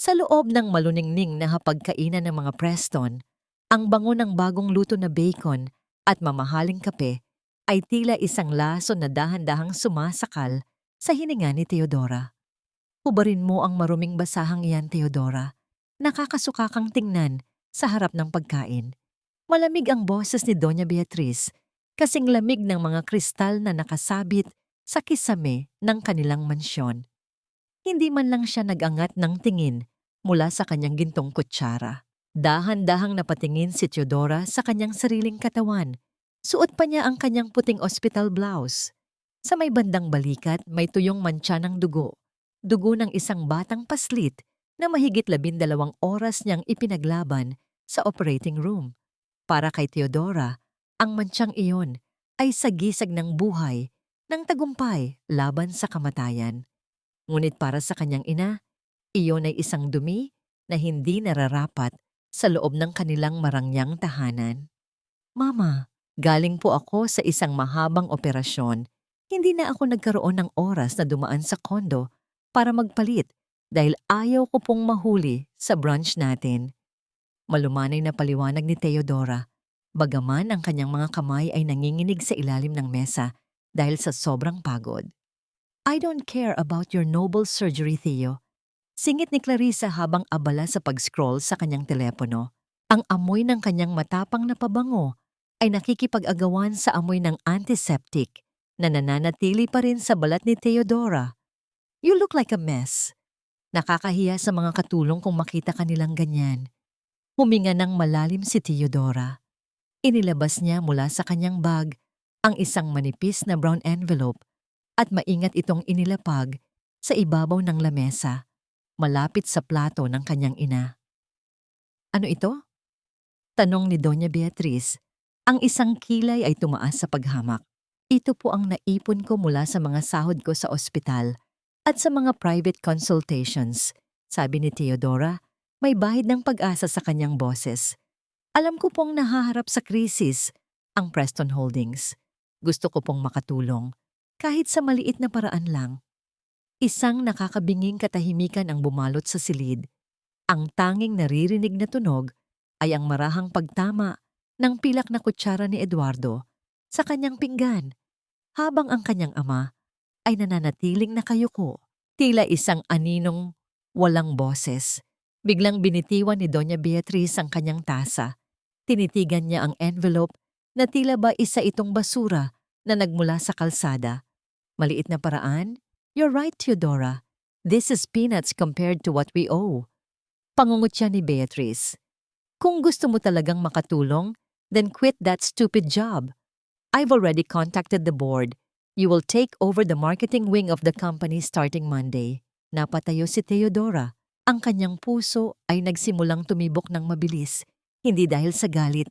Sa loob ng maluningning na hapagkainan ng mga Preston, ang bango ng bagong luto na bacon at mamahaling kape ay tila isang laso na dahan-dahang sumasakal sa hininga ni Theodora. Hubarin mo ang maruming basahang iyan, Theodora. Nakakasuka kang tingnan sa harap ng pagkain. Malamig ang boses ni Doña Beatriz, kasing lamig ng mga kristal na nakasabit sa kisame ng kanilang mansyon. Hindi man lang siya nag-angat ng tingin mula sa kanyang gintong kutsara. Dahan-dahang napatingin si Theodora sa kanyang sariling katawan. Suot pa niya ang kanyang puting hospital blouse. Sa may bandang balikat may tuyong mantsa ng dugo. Dugo ng isang batang paslit na mahigit 12 oras niyang ipinaglaban sa operating room. Para kay Theodora, ang mantsang iyon ay sagisag ng buhay, ng tagumpay laban sa kamatayan. Ngunit para sa kanyang ina, iyon ay isang dumi na hindi nararapat sa loob ng kanilang marangyang tahanan. Mama, galing po ako sa isang mahabang operasyon. Hindi na ako nagkaroon ng oras na dumaan sa kondo para magpalit dahil ayaw ko pong mahuli sa brunch natin. Malumanay na paliwanag ni Theodora, bagaman ang kanyang mga kamay ay nanginginig sa ilalim ng mesa dahil sa sobrang pagod. I don't care about your noble surgery, Theo. Singit ni Clarissa habang abala sa pag-scroll sa kanyang telepono. Ang amoy ng kanyang matapang na pabango ay nakikipag-agawan sa amoy ng antiseptic na nananatili pa rin sa balat ni Theodora. You look like a mess. Nakakahiya sa mga katulong kung makita kanilang ganyan. Huminga ng malalim si Theodora. Inilabas niya mula sa kanyang bag ang isang manipis na brown envelope at maingat itong inilapag sa ibabaw ng lamesa, malapit sa plato ng kanyang ina. Ano ito? Tanong ni Doña Beatriz. Ang isang kilay ay tumaas sa paghamak. Ito po ang naipon ko mula sa mga sahod ko sa ospital at sa mga private consultations, sabi ni Theodora, may bahid ng pag-asa sa kanyang boses. Alam ko pong nahaharap sa krisis ang Preston Holdings. Gusto ko pong makatulong, kahit sa maliit na paraan lang. Isang nakakabinging katahimikan ang bumalot sa silid. Ang tanging naririnig na tunog ay ang marahang pagtama ng pilak na kutsara ni Eduardo sa kanyang pinggan, habang ang kanyang ama ay nananatiling nakayuko, tila isang aninong walang boses. Biglang binitiwan ni Doña Beatriz ang kanyang tasa. Tinitigan niya ang envelope na tila ba isa itong basura na nagmula sa kalsada. Maliit na paraan? You're right, Theodora. This is peanuts compared to what we owe. Pangungutya ni Beatriz. Kung gusto mo talagang makatulong, then quit that stupid job. I've already contacted the board. You will take over the marketing wing of the company starting Monday. Napatayo si Theodora. Ang kanyang puso ay nagsimulang tumibok ng mabilis, hindi dahil sa galit,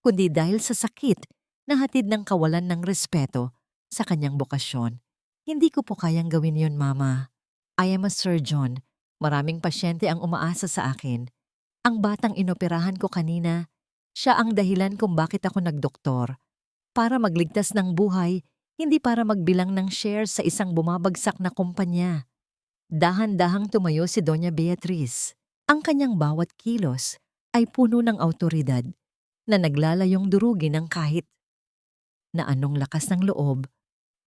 kundi dahil sa sakit na hatid ng kawalan ng respeto sa kanyang bokasyon. Hindi ko po kayang gawin yun, Mama. I am a surgeon. Maraming pasyente ang umaasa sa akin. Ang batang inoperahan ko kanina, siya ang dahilan kung bakit ako nagdoktor. Para magligtas ng buhay, hindi para magbilang ng shares sa isang bumabagsak na kumpanya. Dahan-dahang tumayo si Doña Beatriz. Ang kanyang bawat kilos ay puno ng awtoridad na naglalayong durugin ng kahit na anong lakas ng loob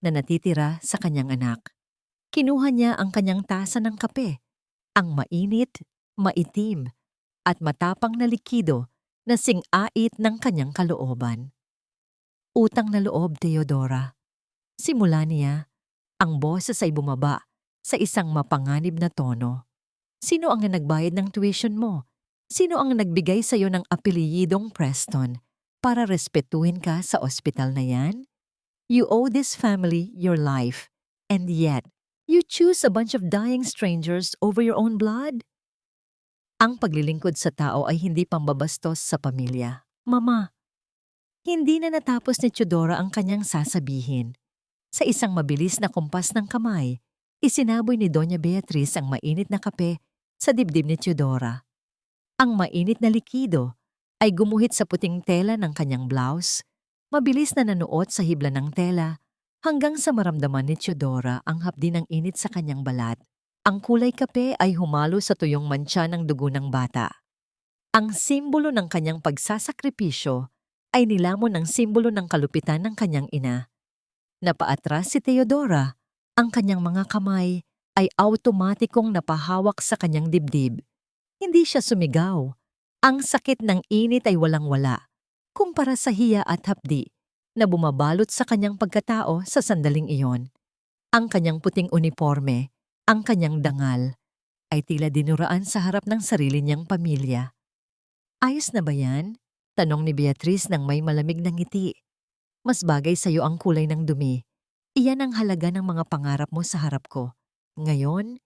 na natitira sa kanyang anak. Kinuha niya ang kanyang tasa ng kape, ang mainit, maitim, at matapang na likido na sing-ait ng kanyang kalooban. Utang na loob, Theodora. Simula niya, ang boses ay bumaba sa isang mapanganib na tono. Sino ang nagbayad ng tuition mo? Sino ang nagbigay sa iyo ng apelyidong Preston para respetuhin ka sa ospital na yan? You owe this family your life, and yet, you choose a bunch of dying strangers over your own blood? Ang paglilingkod sa tao ay hindi pambabastos sa pamilya. Mama, hindi na natapos ni Theodora ang kanyang sasabihin. Sa isang mabilis na kumpas ng kamay, isinaboy ni Doña Beatriz ang mainit na kape sa dibdib ni Theodora. Ang mainit na likido ay gumuhit sa puting tela ng kanyang blouse, mabilis na nanuot sa hibla ng tela hanggang sa maramdaman ni Theodora ang hapdi ng init sa kanyang balat. Ang kulay kape ay humalo sa tuyong mantsa ng dugo ng bata. Ang simbolo ng kanyang pagsasakripisyo ay nilamon ng simbolo ng kalupitan ng kanyang ina. Napaatras si Theodora, ang kanyang mga kamay ay automatikong napahawak sa kanyang dibdib. Hindi siya sumigaw. Ang sakit ng init ay walang-wala, kumpara sa hiya at hapdi na bumabalot sa kanyang pagkatao sa sandaling iyon. Ang kanyang puting uniforme, ang kanyang dangal, ay tila dinuraan sa harap ng sarili niyang pamilya. Ayos na ba yan? Tanong ni Beatrice nang may malamig na ngiti. Mas bagay sa'yo ang kulay ng dumi. Iyan ang halaga ng mga pangarap mo sa harap ko. Ngayon,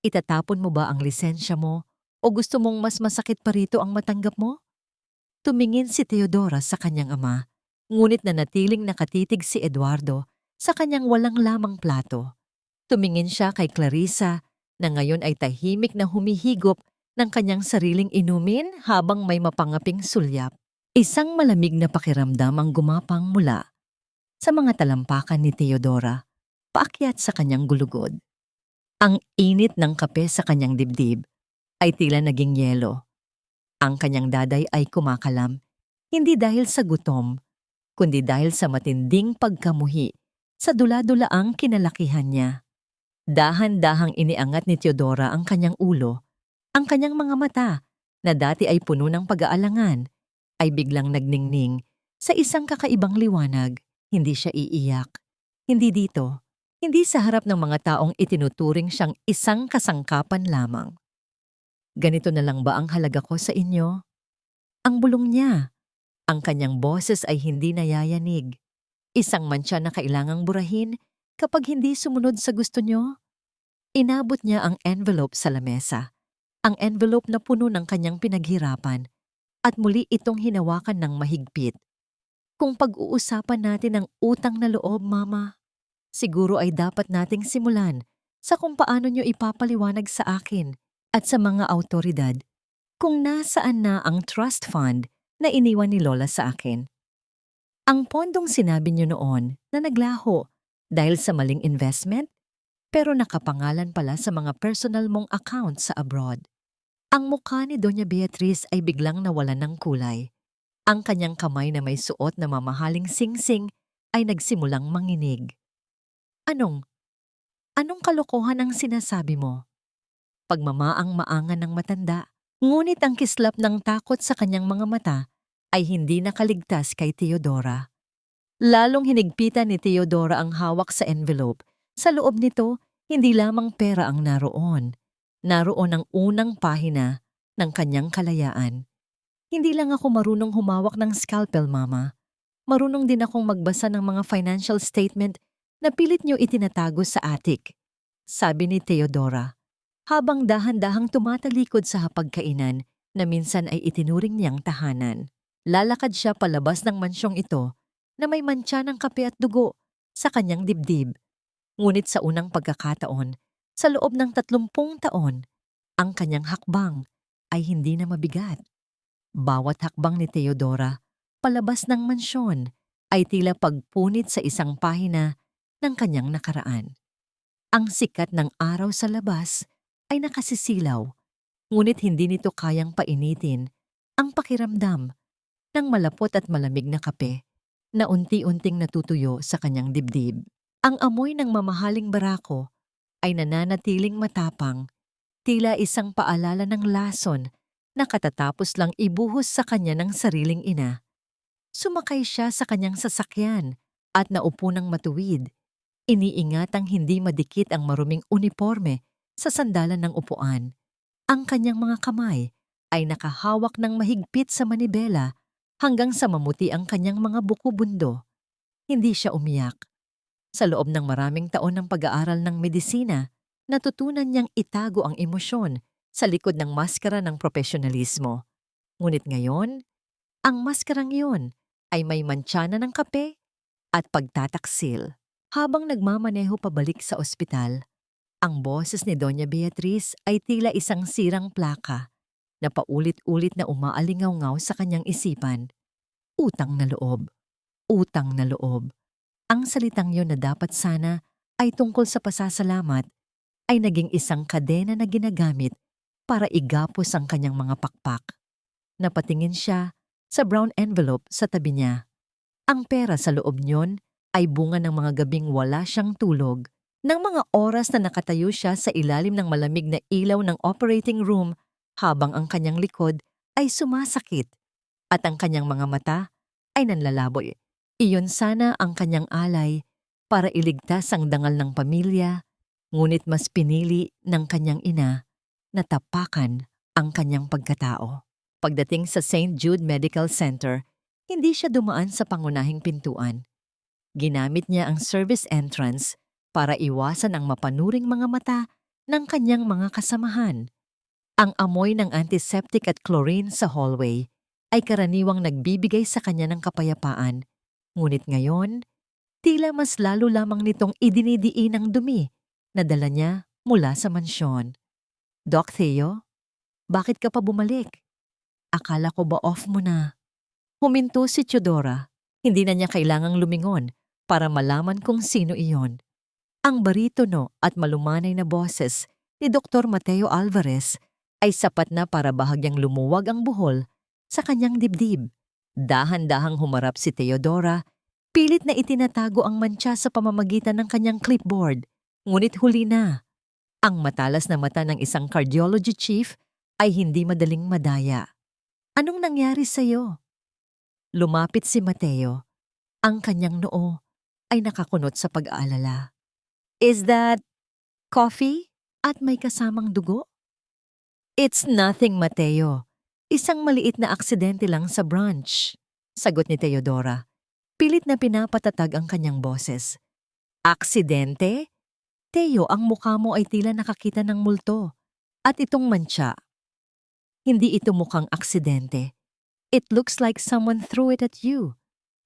itatapon mo ba ang lisensya mo o gusto mong mas masakit pa rito ang matanggap mo? Tumingin si Theodora sa kanyang ama, ngunit nanatiling nakatitig si Eduardo sa kanyang walang lamang plato. Tumingin siya kay Clarissa na ngayon ay tahimik na humihigop ng kanyang sariling inumin habang may mapangaping sulyap. Isang malamig na pakiramdam ang gumapang mula sa mga talampakan ni Theodora, paakyat sa kanyang gulugod. Ang init ng kape sa kanyang dibdib ay tila naging yelo. Ang kanyang daday ay kumakalam, hindi dahil sa gutom, kundi dahil sa matinding pagkamuhi sa dula-dulaang kinalakihan niya. Dahan-dahang iniangat ni Theodora ang kanyang ulo. Ang kanyang mga mata, na dati ay puno ng pag-aalangan, ay biglang nagningning sa isang kakaibang liwanag. Hindi siya iiyak. Hindi dito. Hindi sa harap ng mga taong itinuturing siyang isang kasangkapan lamang. Ganito na lang ba ang halaga ko sa inyo? Ang bulong niya. Ang kanyang boses ay hindi nayayanig. Isang mantsa na kailangang burahin kapag hindi sumunod sa gusto niyo. Inabot niya ang envelope sa lamesa. Ang envelope na puno ng kanyang pinaghirapan at muli itong hinawakan ng mahigpit. Kung pag-uusapan natin ang utang na loob, Mama, siguro ay dapat nating simulan sa kung paano niyo ipapaliwanag sa akin at sa mga awtoridad kung nasaan na ang trust fund na iniwan ni Lola sa akin. Ang pondong sinabi niyo noon na naglaho dahil sa maling investment, pero nakapangalan pala sa mga personal mong account sa abroad. Ang mukha ni Doña Beatriz ay biglang nawalan ng kulay. Ang kanyang kamay na may suot na mamahaling singsing ay nagsimulang manginig. Anong kalokohan ang sinasabi mo? Pagmamaang-maangan ng matanda, ngunit ang kislap ng takot sa kanyang mga mata ay hindi nakaligtas kay Theodora. Lalong hinigpitan ni Theodora ang hawak sa envelope. Sa loob nito, hindi lamang pera ang naroon. Naroon ang unang pahina ng kanyang kalayaan. Hindi lang ako marunong humawak ng scalpel, Mama. Marunong din akong magbasa ng mga financial statement na pilit niyo itinatago sa attic, sabi ni Theodora, habang dahan-dahang tumatalikod sa hapagkainan na minsan ay itinuring niyang tahanan. Lalakad siya palabas ng mansyong ito na may mantsa ng kape at dugo sa kanyang dibdib. Ngunit sa unang pagkakataon, sa loob ng 30 taon, ang kanyang hakbang ay hindi na mabigat. Bawat hakbang ni Theodora palabas ng mansyon ay tila pagpunit sa isang pahina ng kanyang nakaraan. Ang sikat ng araw sa labas ay nakasisilaw, ngunit hindi nito kayang painitin ang pakiramdam ng malapot at malamig na kape na unti-unting natutuyo sa kanyang dibdib. Ang amoy ng mamahaling barako ay nananatiling matapang, tila isang paalala ng lason na katatapos lang ibuhos sa kanya ng sariling ina. Sumakay siya sa kanyang sasakyan at naupo ng matuwid. Iniingatang hindi madikit ang maruming uniforme sa sandalan ng upuan. Ang kanyang mga kamay ay nakahawak ng mahigpit sa manibela hanggang sa mamuti ang kanyang mga buko-bundo. Hindi siya umiyak. Sa loob ng maraming taon ng pag-aaral ng medisina, natutunan niyang itago ang emosyon sa likod ng maskara ng profesionalismo. Ngunit ngayon, ang maskarang iyon ay may mantsana ng kape at pagtataksil. Habang nagmamaneho pabalik sa ospital, ang boses ni Doña Beatriz ay tila isang sirang plaka na paulit-ulit na umaalingaw-ngaw sa kanyang isipan. Utang na loob. Utang na loob. Ang salitang yon na dapat sana ay tungkol sa pasasalamat ay naging isang kadena na ginagamit para igapos ang kanyang mga pakpak. Napatingin siya sa brown envelope sa tabi niya. Ang pera sa loob niyon ay bunga ng mga gabing wala siyang tulog, ng mga oras na nakatayo siya sa ilalim ng malamig na ilaw ng operating room habang ang kanyang likod ay sumasakit at ang kanyang mga mata ay nanlalaboy. Iyon sana ang kanyang alay para iligtas ang dangal ng pamilya, ngunit mas pinili ng kanyang ina na tapakan ang kanyang pagkatao. Pagdating sa St. Jude Medical Center, hindi siya dumaan sa pangunahing pintuan. Ginamit niya ang service entrance para iwasan ang mapanuring mga mata ng kanyang mga kasamahan. Ang amoy ng antiseptic at chlorine sa hallway ay karaniwang nagbibigay sa kanya ng kapayapaan. Ngunit ngayon, tila mas lalo lamang nitong idinidiin ang dumi na dala niya mula sa mansyon. Doc Theo, bakit ka pa bumalik? Akala ko ba off mo na? Huminto si Teodora. Hindi na niya kailangang lumingon para malaman kung sino iyon. Ang baritono at malumanay na boses ni Dr. Mateo Alvarez ay sapat na para bahagyang lumuwag ang buhol sa kanyang dibdib. Dahan-dahang humarap si Teodora, pilit na itinatago ang mantsa sa pamamagitan ng kanyang clipboard. Ngunit huli na. Ang matalas na mata ng isang cardiology chief ay hindi madaling madaya. Anong nangyari sa'yo? Lumapit si Mateo. Ang kanyang noo ay nakakunot sa pag-aalala. Is that coffee at may kasamang dugo? It's nothing, Mateo. Isang maliit na aksidente lang sa brunch, sagot ni Teodora. Pilit na pinapatatag ang kanyang boses. Aksidente? Teo, ang mukha mo ay tila nakakita ng multo. At itong mantsa. Hindi ito mukhang aksidente. It looks like someone threw it at you.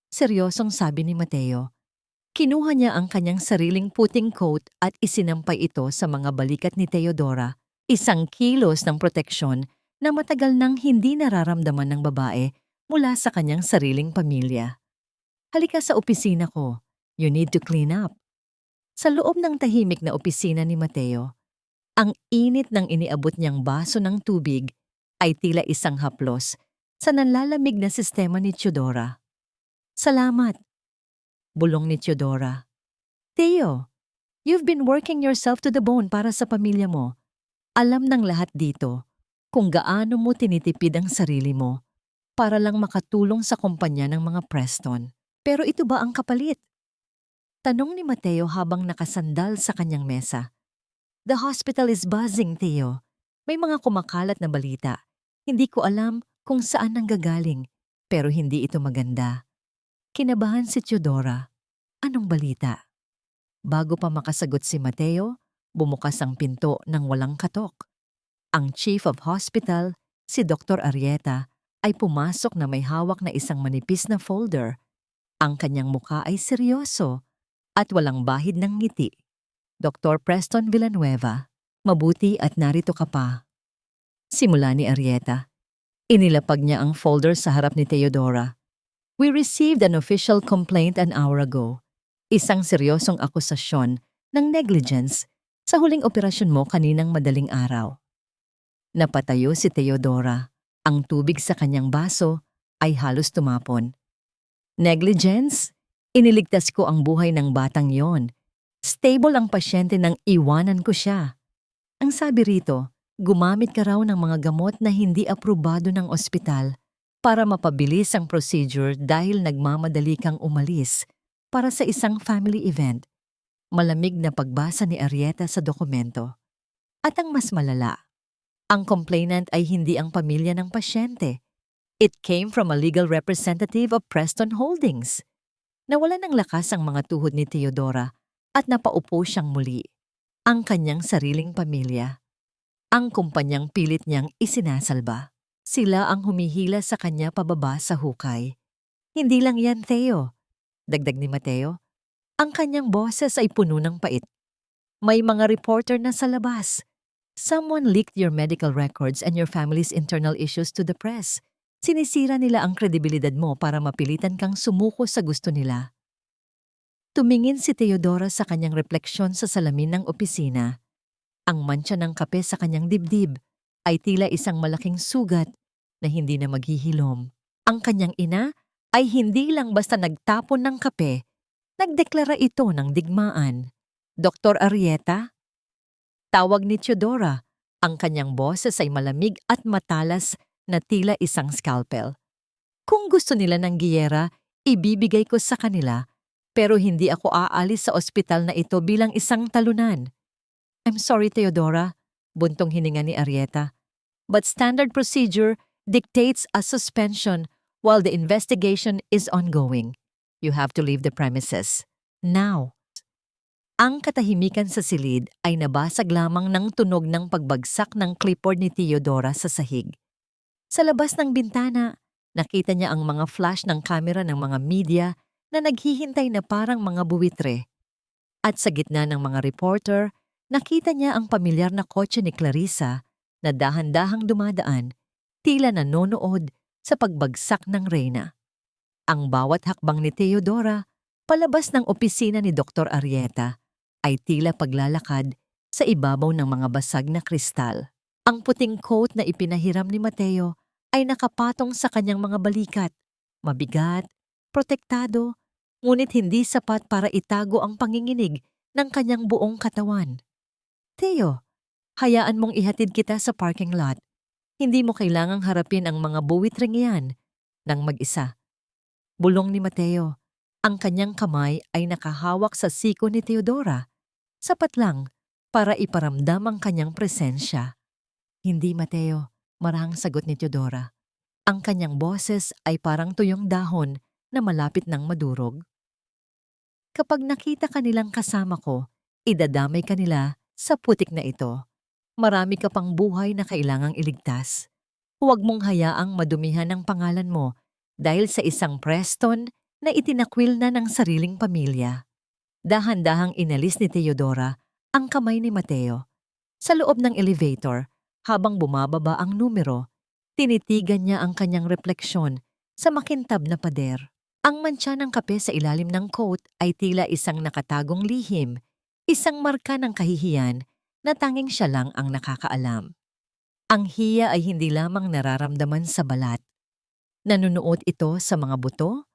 Seryosong sabi ni Mateo. Kinuha niya ang kanyang sariling puting coat at isinampay ito sa mga balikat ni Teodora. Isang kilos ng proteksyon na matagal nang hindi nararamdaman ng babae mula sa kanyang sariling pamilya. Halika sa opisina ko. You need to clean up. Sa loob ng tahimik na opisina ni Mateo, ang init ng iniabot niyang baso ng tubig ay tila isang haplos sa nanlalamig na sistema ni Teodora. Salamat, bulong ni Teodora. Theo, you've been working yourself to the bone para sa pamilya mo. Alam ng lahat dito kung gaano mo tinitipid ang sarili mo para lang makatulong sa kumpanya ng mga Preston. Pero ito ba ang kapalit? Tanong ni Mateo habang nakasandal sa kanyang mesa. The hospital is buzzing, Theo. May mga kumakalat na balita. Hindi ko alam kung saan nanggagaling, pero hindi ito maganda. Kinabahan si Teodora. Anong balita? Bago pa makasagot si Mateo, bumukas ang pinto ng walang katok. Ang chief of hospital, si Dr. Arrieta, ay pumasok na may hawak na isang manipis na folder. Ang kanyang mukha ay seryoso at walang bahid ng ngiti. Dr. Preston Villanueva, mabuti at narito ka pa. Simula ni Arrieta. Inilapag niya ang folder sa harap ni Teodora. We received an official complaint an hour ago. Isang seryosong akusasyon ng negligence sa huling operasyon mo kaninang madaling araw. Napatayo si Teodora. Ang tubig sa kanyang baso ay halos tumapon. Negligence? Iniligtas ko ang buhay ng batang yon. Stable ang pasyente nang iwanan ko siya. Ang sabi rito, gumamit ka raw ng mga gamot na hindi aprobado ng ospital para mapabilis ang procedure dahil nagmamadali kang umalis para sa isang family event. Malamig na pagbasa ni Arrieta sa dokumento. At ang mas malala, ang complainant ay hindi ang pamilya ng pasyente. It came from a legal representative of Preston Holdings. Nawalan ng lakas ang mga tuhod ni Teodora at napaupo siyang muli. Ang kanyang sariling pamilya. Ang kumpanyang pilit niyang isinasalba. Sila ang humihila sa kanya pababa sa hukay. Hindi lang yan, Theo. Dagdag ni Mateo. Ang kanyang boses ay puno ng pait. May mga reporter na sa labas. Someone leaked your medical records and your family's internal issues to the press. Sinisira nila ang kredibilidad mo para mapilitan kang sumuko sa gusto nila. Tumingin si Teodora sa kanyang refleksyon sa salamin ng opisina. Ang mantsa ng kape sa kanyang dibdib ay tila isang malaking sugat na hindi na maghihilom. Ang kanyang ina ay hindi lang basta nagtapon ng kape, nagdeklara ito ng digmaan. Dr. Arrieta, tawag ni Theodora. Ang kanyang boses ay malamig at matalas na tila isang scalpel. Kung gusto nila ng giyera, ibibigay ko sa kanila, pero hindi ako aalis sa ospital na ito bilang isang talunan. I'm sorry, Theodora, buntong hininga ni Arrieta. But standard procedure dictates a suspension while the investigation is ongoing. You have to leave the premises. Now. Ang katahimikan sa silid ay nabasag lamang ng tunog ng pagbagsak ng clipboard ni Theodora sa sahig. Sa labas ng bintana, nakita niya ang mga flash ng kamera ng mga media na naghihintay na parang mga buwitre. At sa gitna ng mga reporter, nakita niya ang pamilyar na kotse ni Clarissa na dahan-dahang dumadaan, tila nanonood sa pagbagsak ng reyna. Ang bawat hakbang ni Theodora palabas ng opisina ni Dr. Arrieta ay tila paglalakad sa ibabaw ng mga basag na kristal. Ang puting coat na ipinahiram ni Mateo ay nakapatong sa kanyang mga balikat. Mabigat, protektado, ngunit hindi sapat para itago ang panginginig ng kanyang buong katawan. Theo, hayaan mong ihatid kita sa parking lot. Hindi mo kailangang harapin ang mga buwitring iyan ng mag-isa. Bulong ni Mateo. Ang kanyang kamay ay nakahawak sa siko ni Theodora. Sapat lang para iparamdam ang kanyang presensya. Hindi, Mateo, marahang sagot ni Theodora. Ang kanyang boses ay parang tuyong dahon na malapit ng madurog. Kapag nakita ka nilang kasama ko, idadamay ka nila sa putik na ito. Marami ka pang buhay na kailangang iligtas. Huwag mong hayaang madumihan ang pangalan mo dahil sa isang Preston na itinakwil na ng sariling pamilya. Dahan-dahang inalis ni Theodora ang kamay ni Mateo. Sa loob ng elevator, habang bumababa ang numero, tinitigan niya ang kanyang refleksyon sa makintab na pader. Ang mantsa ng kape sa ilalim ng coat ay tila isang nakatagong lihim, isang marka ng kahihiyan na tanging siya lang ang nakakaalam. Ang hiya ay hindi lamang nararamdaman sa balat. Nanunuot ito sa mga buto,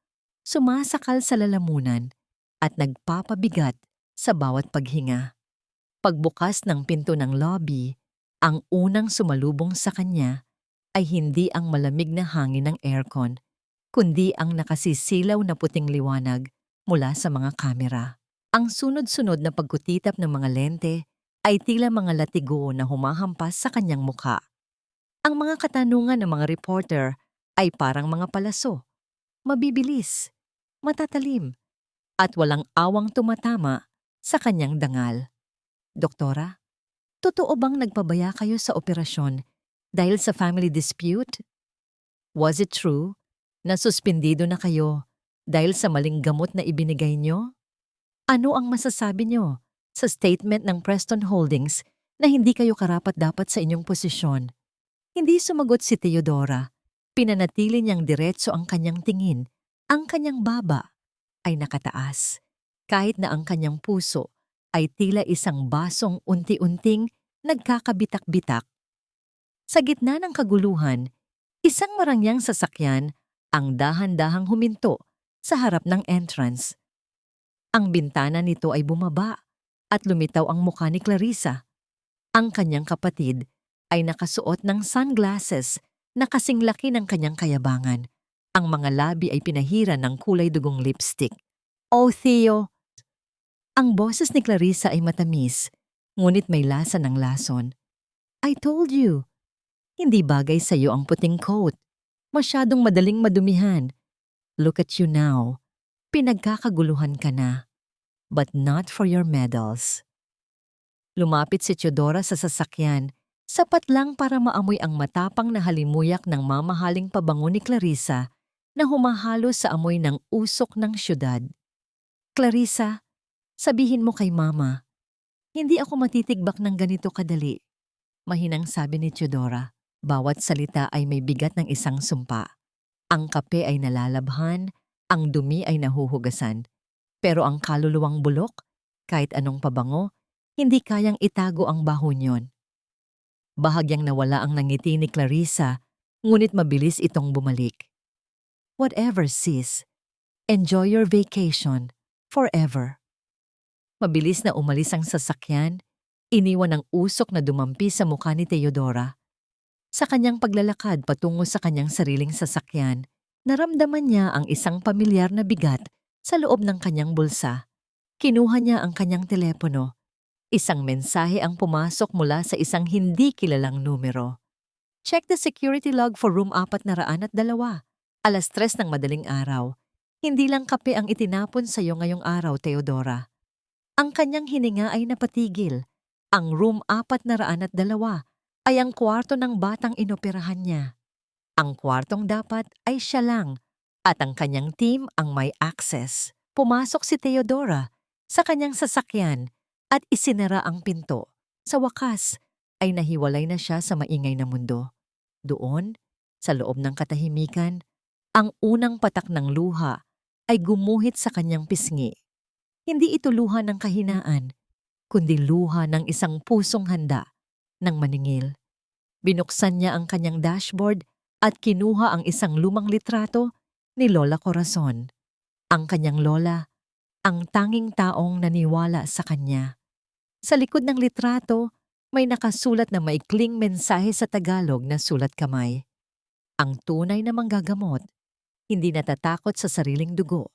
sumasakal sa lalamunan, at nagpapabigat sa bawat paghinga. Pagbukas ng pinto ng lobby, ang unang sumalubong sa kanya ay hindi ang malamig na hangin ng aircon, kundi ang nakasisilaw na puting liwanag mula sa mga kamera. Ang sunod-sunod na pagkutitap ng mga lente ay tila mga latigo na humahampas sa kanyang mukha. Ang mga katanungan ng mga reporter ay parang mga palaso, mabibilis, matatalim, at walang awang tumatama sa kanyang dangal. Doktora, totoo bang nagpabaya kayo sa operasyon dahil sa family dispute? Was it true na suspindido na kayo dahil sa maling gamot na ibinigay nyo? Ano ang masasabi nyo sa statement ng Preston Holdings na hindi kayo karapat-dapat sa inyong posisyon? Hindi sumagot si Theodora. Pinanatili niyang diretso ang kanyang tingin. Ang kanyang baba ay nakataas, kahit na ang kanyang puso ay tila isang basong unti-unting nagkakabitak-bitak. Sa gitna ng kaguluhan, isang marangyang sasakyan ang dahan-dahang huminto sa harap ng entrance. Ang bintana nito ay bumaba at lumitaw ang mukha ni Clarissa. Ang kanyang kapatid ay nakasuot ng sunglasses na kasing laki ng kanyang kayabangan. Ang mga labi ay pinahiran ng kulay dugong lipstick. Oh, Theo! Ang boses ni Clarissa ay matamis, ngunit may lasa ng lason. I told you, hindi bagay sa iyo ang puting coat. Masyadong madaling madumihan. Look at you now. Pinagkakaguluhan ka na. But not for your medals. Lumapit si Theodora sa sasakyan, sapat lang para maamoy ang matapang na halimuyak ng mamahaling pabango ni Clarissa na humahalo sa amoy ng usok ng syudad. Clarissa, sabihin mo kay Mama, hindi ako matitigbak ng ganito kadali. Mahinang sabi ni Theodora. Bawat salita ay may bigat ng isang sumpa. Ang kape ay nalalabhan, ang dumi ay nahuhugasan. Pero ang kaluluwang bulok, kahit anong pabango, Hindi kayang itago ang baho niyon. Bahagyang nawala ang nangiti ni Clarissa, ngunit mabilis itong bumalik. Whatever, sis. Enjoy your vacation. Forever. Mabilis na umalis ang sasakyan, iniwan ang usok na dumampi sa mukha ni Teodora. Sa kanyang paglalakad patungo sa kanyang sariling sasakyan, naramdaman niya ang isang pamilyar na bigat sa loob ng kanyang bulsa. Kinuha niya ang kanyang telepono. Isang mensahe ang pumasok mula sa isang hindi kilalang numero. Check the security log for room 402. 3:00 ng madaling araw. Hindi lang kape ang itinapon sa iyo ngayong araw, Teodora. Ang kanyang hininga ay napatigil. Ang room 402 ay ang kwarto ng batang inoperahan niya. Ang kwartong dapat ay siya lang at ang kanyang team ang may access. Pumasok si Teodora sa kanyang sasakyan at isinara ang pinto. Sa wakas ay nahiwalay na siya sa maingay na mundo. Doon, sa loob ng katahimikan, ang unang patak ng luha ay gumuhit sa kanyang pisngi. Hindi ito luha ng kahinaan, kundi luha ng isang pusong handa ng maningil. Binuksan niya ang kanyang dashboard at kinuha ang isang lumang litrato ni Lola Corazon. Ang kanyang lola, ang tanging taong naniwala sa kanya. Sa likod ng litrato, may nakasulat na maikling mensahe sa Tagalog na sulat kamay. Ang tunay na manggagamot, hindi natatakot sa sariling dugo.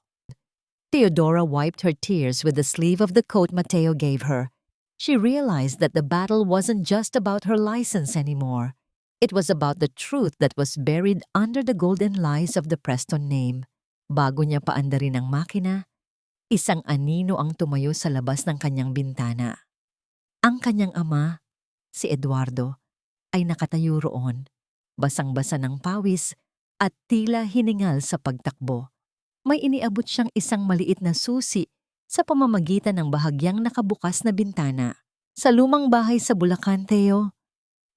Teodora wiped her tears with the sleeve of the coat Mateo gave her. She realized that the battle wasn't just about her license anymore. It was about the truth that was buried under the golden lies of the Preston name. Bago niya paandarin ang makina, isang anino ang tumayo sa labas ng kanyang bintana. Ang kanyang ama, si Eduardo, ay nakatayo roon, basang-basa ng pawis at tila hiningal sa pagtakbo. May iniabot siyang isang maliit na susi sa pamamagitan ng bahagyang nakabukas na bintana. Sa lumang bahay sa Bulacan, Teo,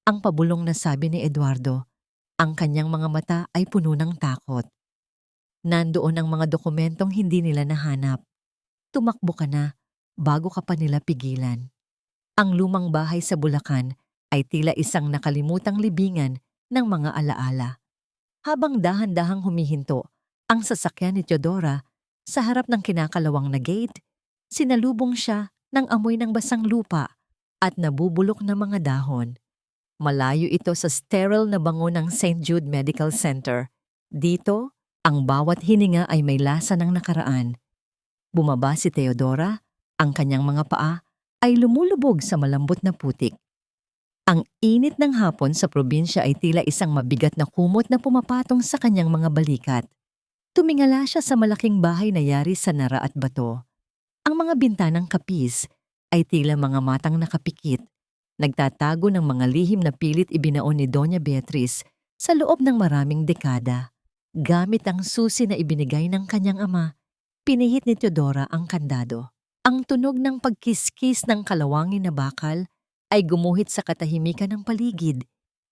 ang pabulong na sabi ni Eduardo, ang kanyang mga mata ay puno ng takot. Nandoon ang mga dokumentong hindi nila nahanap. Tumakbo ka na bago ka pa nila pigilan. Ang lumang bahay sa Bulacan ay tila isang nakalimutang libingan ng mga alaala. Habang dahan-dahang humihinto ang sasakyan ni Teodora sa harap ng kinakalawang na gate, sinalubong siya ng amoy ng basang lupa at nabubulok na mga dahon. Malayo ito sa sterile na bango ng St. Jude Medical Center. Dito, ang bawat hininga ay may lasa ng nakaraan. Bumaba si Teodora, ang kanyang mga paa ay lumulubog sa malambot na putik. Ang init ng hapon sa probinsya ay tila isang mabigat na kumot na pumapatong sa kanyang mga balikat. Tumingala siya sa malaking bahay na yari sa nara at bato. Ang mga bintanang kapis ay tila mga matang nakapikit, nagtatago ng mga lihim na pilit ibinaon ni Doña Beatriz sa loob ng maraming dekada. Gamit ang susi na ibinigay ng kanyang ama, pinihit ni Teodora ang kandado. Ang tunog ng pagkiskis ng kalawangin na bakal ay gumuhit sa katahimikan ng paligid,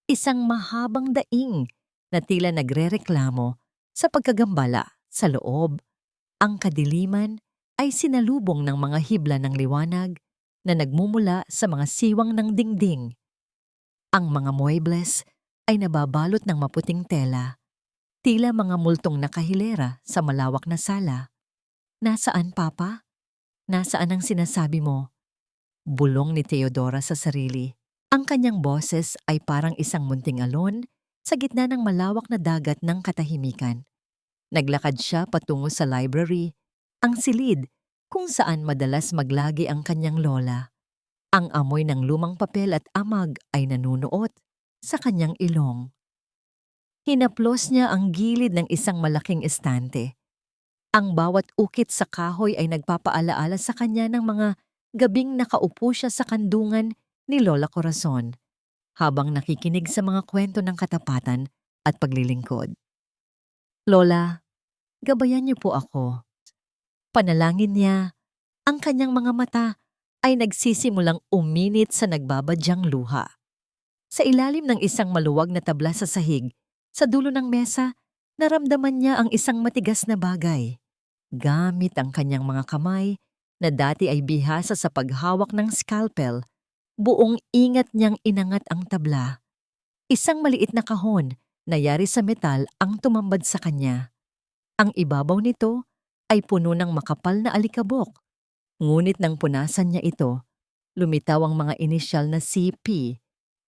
isang mahabang daing na tila nagrereklamo sa pagkagambala sa loob. Ang kadiliman ay sinalubong ng mga hibla ng liwanag na nagmumula sa mga siwang ng dingding. Ang mga muebles ay nababalot ng maputing tela, tila mga multong nakahilera sa malawak na sala. Nasaan, Papa? Nasaan ang sinasabi mo? Bulong ni Teodora sa sarili. Ang kanyang boses ay parang isang munting alon sa gitna ng malawak na dagat ng katahimikan. Naglakad siya patungo sa library, ang silid kung saan madalas maglagi ang kanyang lola. Ang amoy ng lumang papel at amag ay nanunuot sa kanyang ilong. Hinaplos niya ang gilid ng isang malaking estante. Ang bawat ukit sa kahoy ay nagpapaalaala sa kanya ng mga gabing nakaupo siya sa kandungan ni Lola Corazon habang nakikinig sa mga kwento ng katapatan at paglilingkod. Lola, gabayan niyo po ako. Panalangin niya, ang kanyang mga mata ay nagsisimulang uminit sa nagbabadyang luha. Sa ilalim ng isang maluwag na tabla sa sahig, sa dulo ng mesa, naramdaman niya ang isang matigas na bagay. Gamit ang kanyang mga kamay, na dati ay bihasa sa paghawak ng scalpel, buong ingat niyang inangat ang tabla. Isang maliit na kahon na yari sa metal ang tumambad sa kanya. Ang ibabaw nito ay puno ng makapal na alikabok. Ngunit nang punasan niya ito, lumitaw ang mga inisyal na CP,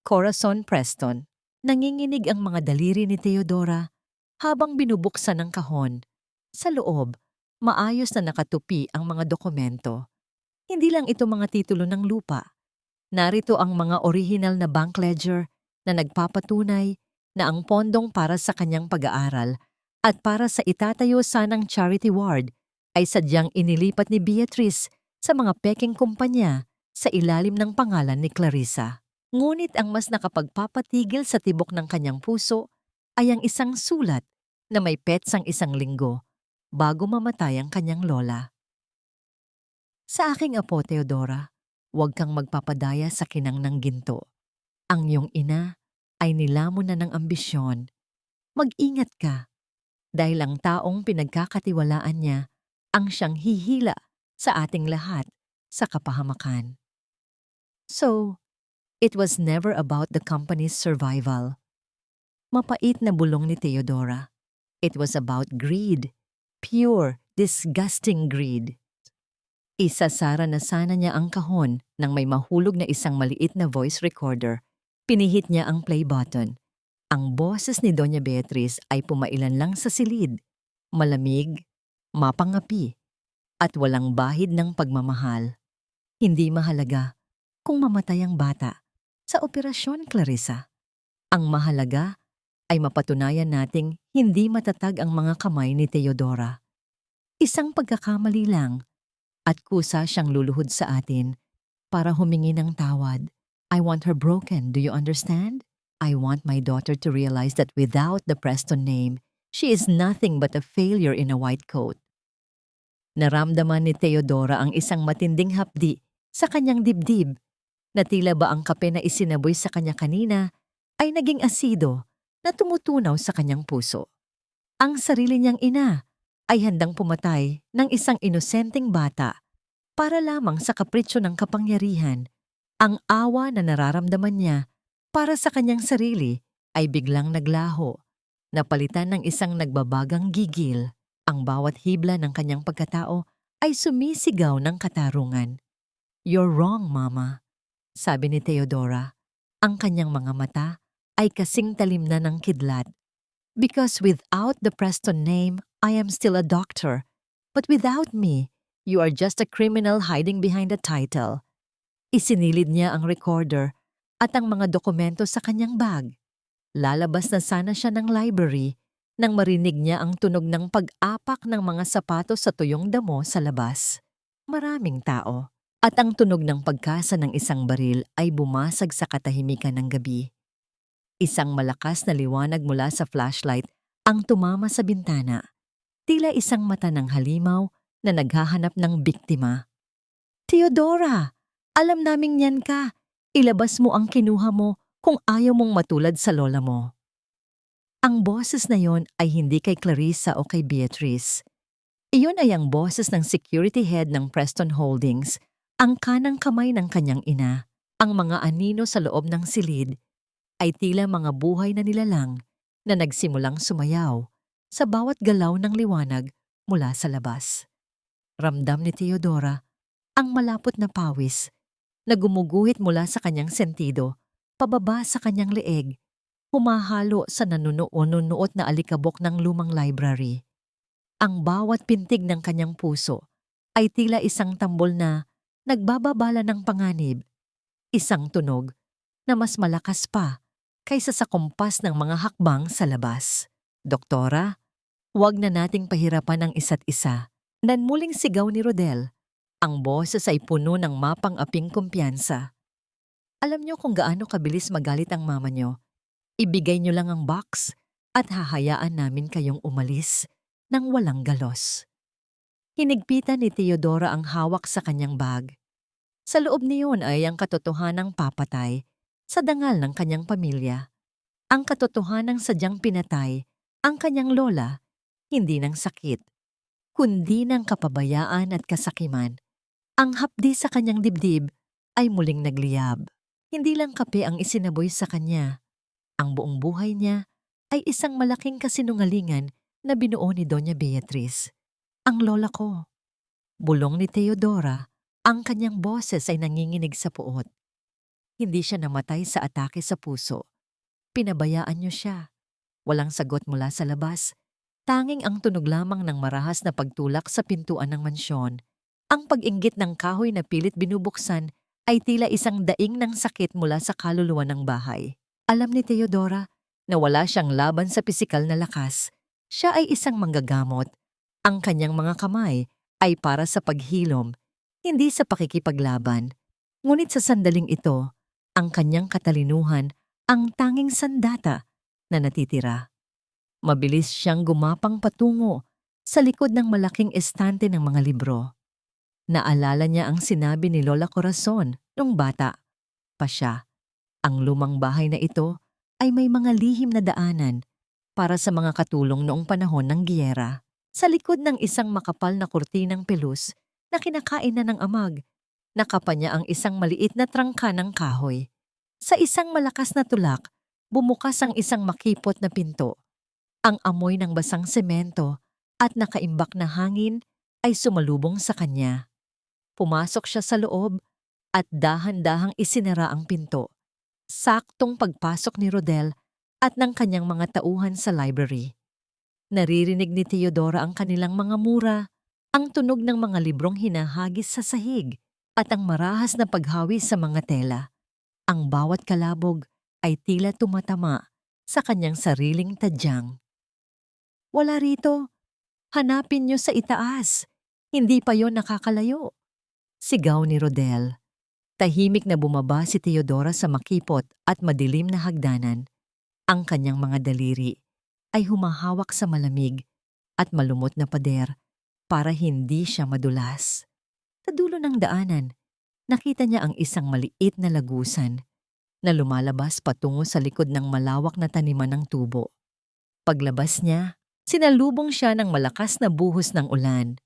Corazon Preston. Nanginginig ang mga daliri ni Theodora habang binubuksan ang kahon. Sa loob, maayos na nakatupi ang mga dokumento. Hindi lang ito mga titulo ng lupa. Narito ang mga original na bank ledger na nagpapatunay na ang pondong para sa kanyang pag-aaral at para sa itatayo sanang charity ward ay sadyang inilipat ni Beatrice sa mga peking kumpanya sa ilalim ng pangalan ni Clarissa. Ngunit ang mas nakapagpapatigil sa tibok ng kanyang puso ay ang isang sulat na may petsang 1 linggo bago mamatay ang kanyang lola. Sa aking apo, Theodora, huwag kang magpapadaya sa kinang ng ginto. Ang iyong ina ay nilamon na ng ambisyon. Mag-ingat ka dahil ang taong pinagkakatiwalaan niya ang siyang hihila sa ating lahat sa kapahamakan. So, it was never about the company's survival. Mapait na bulong ni Theodora. It was about greed. Pure, disgusting greed. Isasara na sana niya ang kahon nang may mahulog na isang maliit na voice recorder. Pinihit niya ang play button. Ang boses ni Doña Beatriz ay pumailan lang sa silid. Malamig, mapangapi, at walang bahid ng pagmamahal. Hindi mahalaga kung mamatay ang bata sa operasyon, Clarissa. Ang mahalaga ay mapatunayan nating hindi matatag ang mga kamay ni Theodora. Isang pagkakamali lang at kusa siyang luluhod sa atin para humingi ng tawad. I want her broken, do you understand? I want my daughter to realize that without the Preston name, she is nothing but a failure in a white coat. Naramdaman ni Theodora ang isang matinding hapdi sa kanyang dibdib na tila ba ang kape na isinaboy sa kanya kanina ay naging asido na tumutunaw sa kanyang puso. Ang sarili niyang ina ay handang pumatay ng isang inosenteng bata para lamang sa kapritsyo ng kapangyarihan. Ang awa na nararamdaman niya para sa kanyang sarili ay biglang naglaho, napalitan ng isang nagbabagang gigil. Ang bawat hibla ng kanyang pagkatao ay sumisigaw ng katarungan. You're wrong, Mama, sabi ni Theodora. Ang kanyang mga mata ay kasing talim na ng kidlat. Because without the Preston name, I am still a doctor. But without me, you are just a criminal hiding behind a title. Isinilid niya ang recorder at ang mga dokumento sa kanyang bag. Lalabas na sana siya ng library nang marinig niya ang tunog ng pag-apak ng mga sapatos sa tuyong damo sa labas. Maraming tao. At ang tunog ng pagkasa ng isang baril ay bumasag sa katahimikan ng gabi. Isang malakas na liwanag mula sa flashlight ang tumama sa bintana. Tila isang mata ng halimaw na naghahanap ng biktima. Theodora, alam naming yan ka. Ilabas mo ang kinuha mo kung ayaw mong matulad sa lola mo. Ang boses na yon ay hindi kay Clarissa o kay Beatrice. Iyon ay ang boses ng security head ng Preston Holdings, ang kanang kamay ng kanyang ina. Ang mga anino sa loob ng silid ay tila mga buhay na nilalang na nagsimulang sumayaw sa bawat galaw ng liwanag mula sa labas. Ramdam ni Theodora ang malapot na pawis na gumuguhit mula sa kanyang sentido, pababa sa kanyang leeg, humahalo sa nanunuot na alikabok ng lumang library. Ang bawat pintig ng kanyang puso ay tila isang tambol na nagbababala ng panganib, isang tunog na mas malakas pa kaysa sa kumpas ng mga hakbang sa labas. Doktora, huwag na nating pahirapan ang isa't isa. Nanmuling sigaw ni Rodel. Ang boses ay puno ng mapang-aping kumpiyansa. Alam niyo kung gaano kabilis magalit ang mama niyo. Ibigay niyo lang ang box at hahayaan namin kayong umalis nang walang galos. Hinigpitan ni Theodora ang hawak sa kanyang bag. Sa loob niyon ay ang katotohanang papatay sa dangal ng kanyang pamilya. Ang katotohanang sadyang pinatay ang kanyang lola, hindi ng sakit, kundi ng kapabayaan at kasakiman. Ang hapdi sa kanyang dibdib ay muling nagliyab. Hindi lang kape ang isinaboy sa kanya. Ang buong buhay niya ay isang malaking kasinungalingan na binuo ni Doña Beatriz. Ang lola ko. Bulong ni Teodora, ang kanyang boses ay nanginginig sa puot. Hindi siya namatay sa atake sa puso. Pinabayaan niyo siya. Walang sagot mula sa labas. Tanging ang tunog lamang ng marahas na pagtulak sa pintuan ng mansyon. Ang pag-inggit ng kahoy na pilit binubuksan ay tila isang daing ng sakit mula sa kaluluwa ng bahay. Alam ni Teodora na wala siyang laban sa pisikal na lakas. Siya ay isang manggagamot. Ang kanyang mga kamay ay para sa paghilom, hindi sa pakikipaglaban. Ngunit sa sandaling ito, ang kanyang katalinuhan ang tanging sandata na natitira. Mabilis siyang gumapang patungo sa likod ng malaking estante ng mga libro. Naalala niya ang sinabi ni Lola Corazon nung bata pa siya. Ang lumang bahay na ito ay may mga lihim na daanan para sa mga katulong noong panahon ng giyera. Sa likod ng isang makapal na kurtinang pelus na kinakain na ng amag, nakapa niya ang isang maliit na trangka ng kahoy. Sa isang malakas na tulak, bumukas ang isang makipot na pinto. Ang amoy ng basang semento at nakaimbak na hangin ay sumalubong sa kanya. Pumasok siya sa loob at dahan-dahang isinara ang pinto. Saktong pagpasok ni Rodel at ng kanyang mga tauhan sa library. Naririnig ni Teodora ang kanilang mga mura, ang tunog ng mga librong hinahagis sa sahig at ang marahas na paghawi sa mga tela. Ang bawat kalabog ay tila tumatama sa kanyang sariling tadyang. Wala rito. Hanapin niyo sa itaas. Hindi pa yon nakakalayo. Sigaw ni Rodel. Tahimik na bumaba si Teodora sa makipot at madilim na hagdanan. Ang kanyang mga daliri ay humahawak sa malamig at malumot na pader para hindi siya madulas. Sa dulo ng daanan, nakita niya ang isang maliit na lagusan na lumalabas patungo sa likod ng malawak na taniman ng tubo. Paglabas niya, sinalubong siya ng malakas na buhos ng ulan.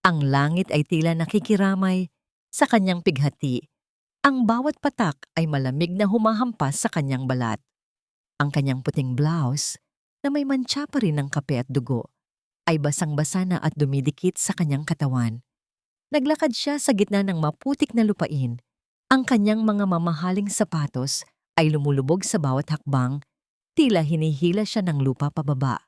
Ang langit ay tila nakikiramay sa kanyang pighati. Ang bawat patak ay malamig na humahampas sa kanyang balat. Ang kanyang puting blouse, na may mantsa pa rin ng kape at dugo, ay basang-basa na at dumidikit sa kanyang katawan. Naglakad siya sa gitna ng maputik na lupain. Ang kanyang mga mamahaling sapatos ay lumulubog sa bawat hakbang, tila hinihila siya ng lupa pababa.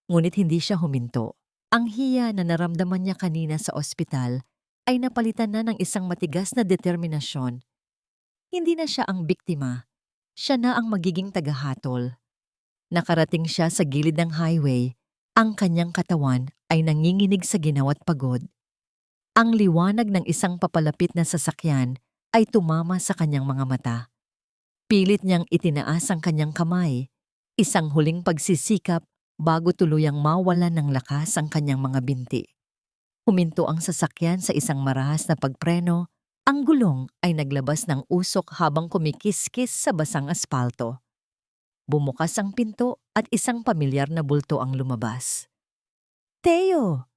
Ngunit hindi siya huminto. Ang hiya na naramdaman niya kanina sa ospital ay napalitan na ng isang matigas na determinasyon. Hindi na siya ang biktima, siya na ang magiging tagahatol. Nakarating siya sa gilid ng highway, ang kanyang katawan ay nanginginig sa ginawat pagod. Ang liwanag ng isang papalapit na sasakyan ay tumama sa kanyang mga mata. Pilit niyang itinaas ang kanyang kamay, isang huling pagsisikap bago tuluyang mawalan ng lakas ang kanyang mga binti. Huminto ang sasakyan sa isang marahas na pagpreno, ang gulong ay naglabas ng usok habang kumikiskis sa basang aspalto. Bumukas ang pinto at isang pamilyar na bulto ang lumabas. Teo!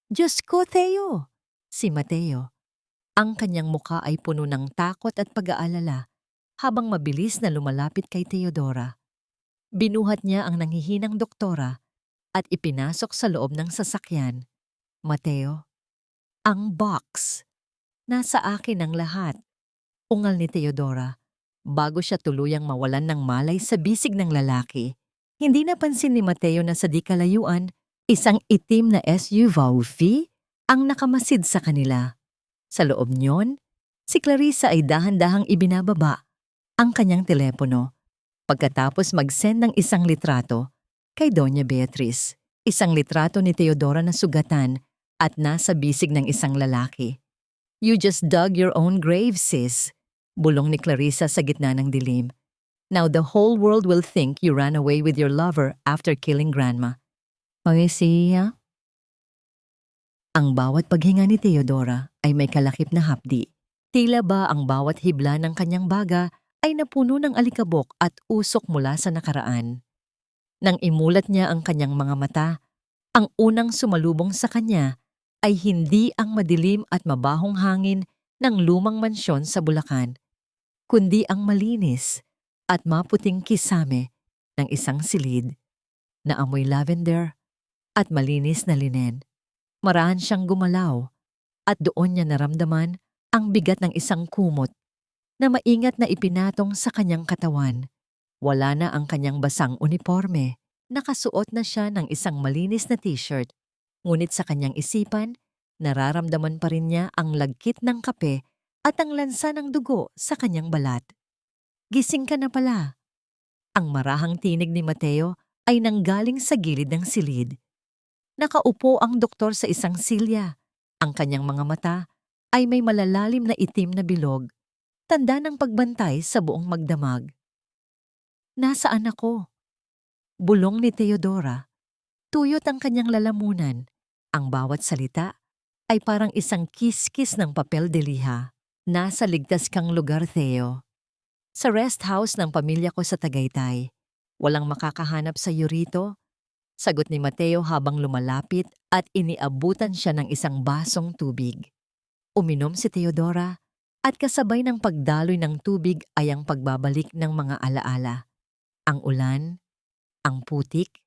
Diyos ko, Teo! Si Mateo. Ang kanyang muka ay puno ng takot at pag-aalala habang mabilis na lumalapit kay Teodora. Binuhat niya ang nanghihinang doktora at ipinasok sa loob ng sasakyan. Mateo, ang box. Nasa akin ang lahat. Ungal ni Teodora. Bago siya tuluyang mawalan ng malay sa bisig ng lalaki, hindi napansin ni Mateo na sa di kalayuan, isang itim na SUV ang nakamasid sa kanila. Sa loob niyon, si Clarissa ay dahan-dahang ibinababa ang kanyang telepono pagkatapos mag-send ng isang litrato kay Doña Beatriz. Isang litrato ni Teodora na sugatan at nasa bisig ng isang lalaki. You just dug your own grave, sis. Bulong ni Clarissa sa gitna ng dilim. Now the whole world will think you ran away with your lover after killing Grandma. Poesía? Ang bawat paghinga ni Teodora ay may kalakip na hapdi. Tila ba ang bawat hibla ng kanyang baga ay napuno ng alikabok at usok mula sa nakaraan. Nang imulat niya ang kanyang mga mata, ang unang sumalubong sa kanya ay hindi ang madilim at mabahong hangin ng lumang mansyon sa Bulacan, kundi ang malinis at maputing kisame ng isang silid na amoy lavender at malinis na linen. Marahan siyang gumalaw at doon niya naramdaman ang bigat ng isang kumot na maingat na ipinatong sa kanyang katawan. Wala na ang kanyang basang uniforme. Nakasuot na siya ng isang malinis na t-shirt. Ngunit sa kanyang isipan, nararamdaman pa rin niya ang lagkit ng kape at ang lansa ng dugo sa kanyang balat. Gising ka na pala. Ang marahang tinig ni Mateo ay nanggaling sa gilid ng silid. Nakaupo ang doktor sa isang silya. Ang kanyang mga mata ay may malalalim na itim na bilog, tanda ng pagbantay sa buong magdamag. Nasaan ako? Bulong ni Teodora. Tuyot ang kanyang lalamunan. Ang bawat salita ay parang isang kiskis ng papel de liha. Nasa ligtas kang lugar, Theo. Sa rest house ng pamilya ko sa Tagaytay. Walang makakahanap sa iyo rito. Sagot ni Mateo habang lumalapit at iniabutan siya ng isang basong tubig. Uminom si Teodora at kasabay ng pagdaloy ng tubig ay ang pagbabalik ng mga alaala. Ang ulan, ang putik,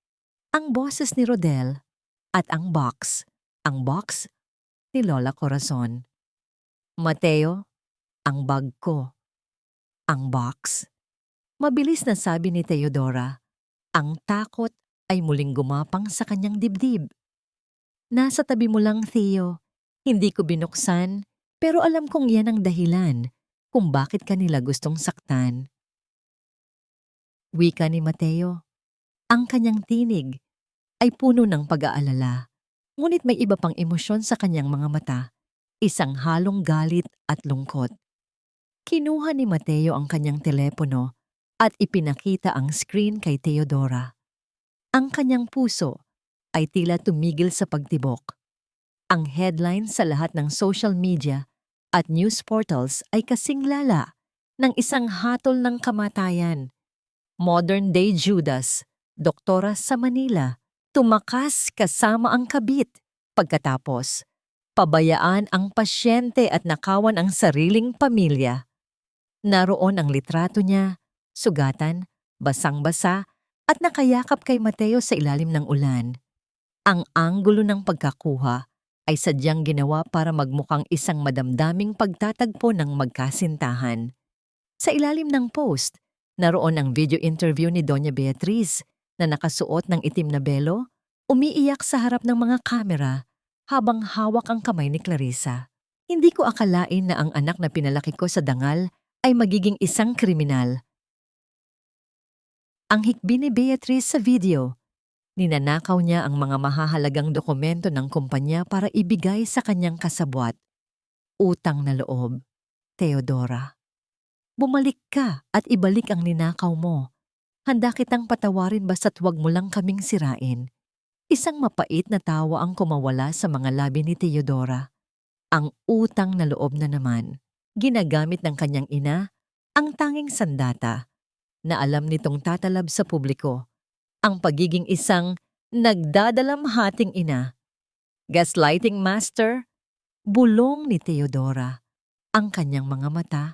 ang boses ni Rodel, at ang box ni Lola Corazon. Mateo, ang bag ko. Ang box. Mabilis na sabi ni Teodora. Ang takot ay muling gumapang sa kanyang dibdib. Nasa tabi mo lang, Theo. Hindi ko binuksan, pero alam kong yan ang dahilan kung bakit kanila gustong saktan. Wika ni Mateo. Ang kanyang tinig ay puno ng pag-aalala, ngunit may iba pang emosyon sa kanyang mga mata, isang halong galit at lungkot. Kinuha ni Mateo ang kanyang telepono at ipinakita ang screen kay Teodora. Ang kanyang puso ay tila tumigil sa pagtibok. Ang headline sa lahat ng social media at news portals ay kasing lala ng isang hatol ng kamatayan. Modern-day Judas, doktora sa Manila, tumakas kasama ang kabit. Pagkatapos, pabayaan ang pasyente at nakawan ang sariling pamilya. Naroon ang litrato niya, sugatan, basang-basa, at nakayakap kay Mateo sa ilalim ng ulan. Ang anggulo ng pagkakuha ay sadyang ginawa para magmukhang isang madamdaming pagtatagpo ng magkasintahan. Sa ilalim ng post, naroon ang video interview ni Doña Beatriz na nakasuot ng itim na belo, umiiyak sa harap ng mga kamera habang hawak ang kamay ni Clarissa. Hindi ko akalain na ang anak na pinalaki ko sa dangal ay magiging isang kriminal. Ang hikbi ni Beatriz sa video, ninanakaw niya ang mga mahahalagang dokumento ng kumpanya para ibigay sa kanyang kasabwat. Utang na loob, Teodora. Bumalik ka at ibalik ang ninakaw mo. Handa kitang patawarin basta't huwag mo lang kaming sirain. Isang mapait na tawa ang kumawala sa mga labi ni Teodora. Ang utang na loob na naman. Ginagamit ng kanyang ina, ang tanging sandata, na alam nitong tatalab sa publiko. Ang pagiging isang nagdadalamhating ina. Gaslighting master, bulong ni Teodora. Ang kanyang mga mata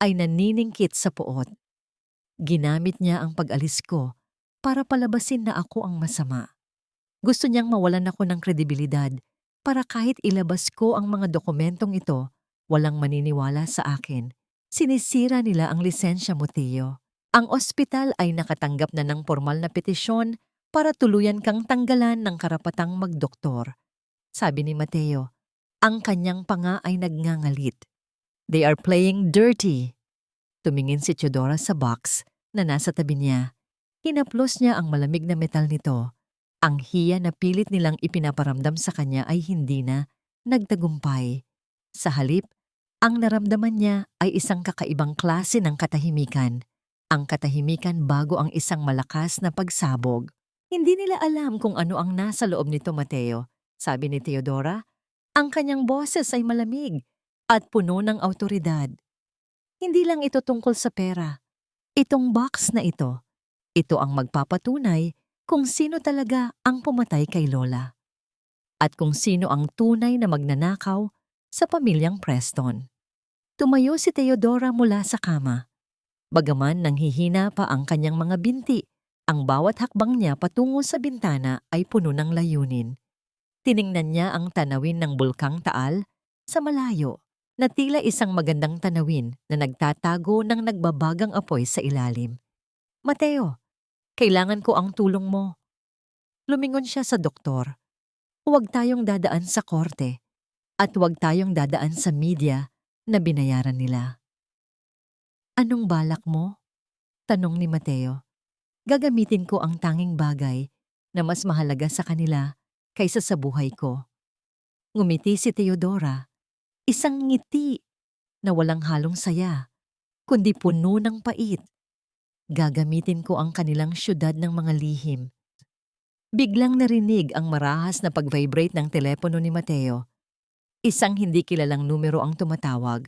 ay naniningkit sa puot. Ginamit niya ang pag-alis ko para palabasin na ako ang masama. Gusto niyang mawalan ako ng kredibilidad para kahit ilabas ko ang mga dokumentong ito, walang maniniwala sa akin. Sinisira nila ang lisensya mo, Theo. Ang ospital ay nakatanggap na ng formal na petisyon para tuluyan kang tanggalan ng karapatang magdoktor. Sabi ni Mateo, ang kanyang panga ay nagngangalit. They are playing dirty. Tumingin si Teodora sa box na nasa tabi niya. Hinaplos niya ang malamig na metal nito. Ang hiya na pilit nilang ipinaparamdam sa kanya ay hindi na nagtagumpay. Sa halip, ang naramdaman niya ay isang kakaibang klase ng katahimikan. Ang katahimikan bago ang isang malakas na pagsabog. Hindi nila alam kung ano ang nasa loob nito, Mateo. Sabi ni Teodora, ang kanyang boses ay malamig at puno ng awtoridad. Hindi lang ito tungkol sa pera. Itong box na ito ang magpapatunay kung sino talaga ang pumatay kay Lola. at kung sino ang tunay na magnanakaw sa pamilyang Preston. Tumayo si Theodora mula sa kama. Bagaman nanghihina pa ang kanyang mga binti, ang bawat hakbang niya patungo sa bintana ay puno ng layunin. Tiningnan niya ang tanawin ng Bulkang Taal sa malayo na tila isang magandang tanawin na nagtatago ng nagbabagang apoy sa ilalim. Mateo, kailangan ko ang tulong mo. Lumingon siya sa doktor. Huwag tayong dadaan sa korte at huwag tayong dadaan sa media na binayaran nila. Anong balak mo? Tanong ni Mateo. Gagamitin ko ang tanging bagay na mas mahalaga sa kanila kaysa sa buhay ko. Ngumiti si Theodora, isang ngiti na walang halong saya, kundi puno ng pait. Gagamitin ko ang kanilang syudad ng mga lihim. Biglang narinig ang marahas na pag-vibrate ng telepono ni Mateo. Isang hindi kilalang numero ang tumatawag.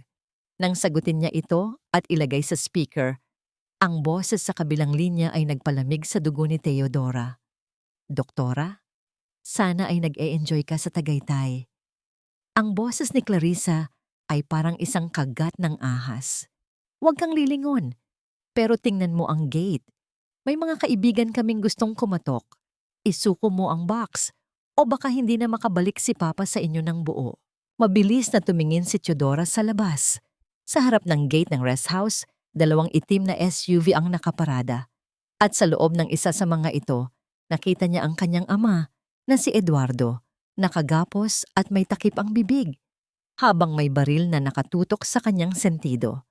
Nang sagutin niya ito at ilagay sa speaker, ang boses sa kabilang linya ay nagpalamig sa dugo ni Theodora. Doktora, sana ay nag-e-enjoy ka sa Tagaytay. Ang boses ni Clarissa ay parang isang kagat ng ahas. Huwag kang lilingon, pero tingnan mo ang gate. May mga kaibigan kaming gustong kumatok. Isuko mo ang box o baka hindi na makabalik si Papa sa inyo ng buo. Mabilis na tumingin si Theodora sa labas. Sa harap ng gate ng rest house, 2 itim na SUV ang nakaparada. At sa loob ng isa sa mga ito, nakita niya ang kanyang ama na si Eduardo, nakagapos at may takip ang bibig, habang may baril na nakatutok sa kanyang sentido.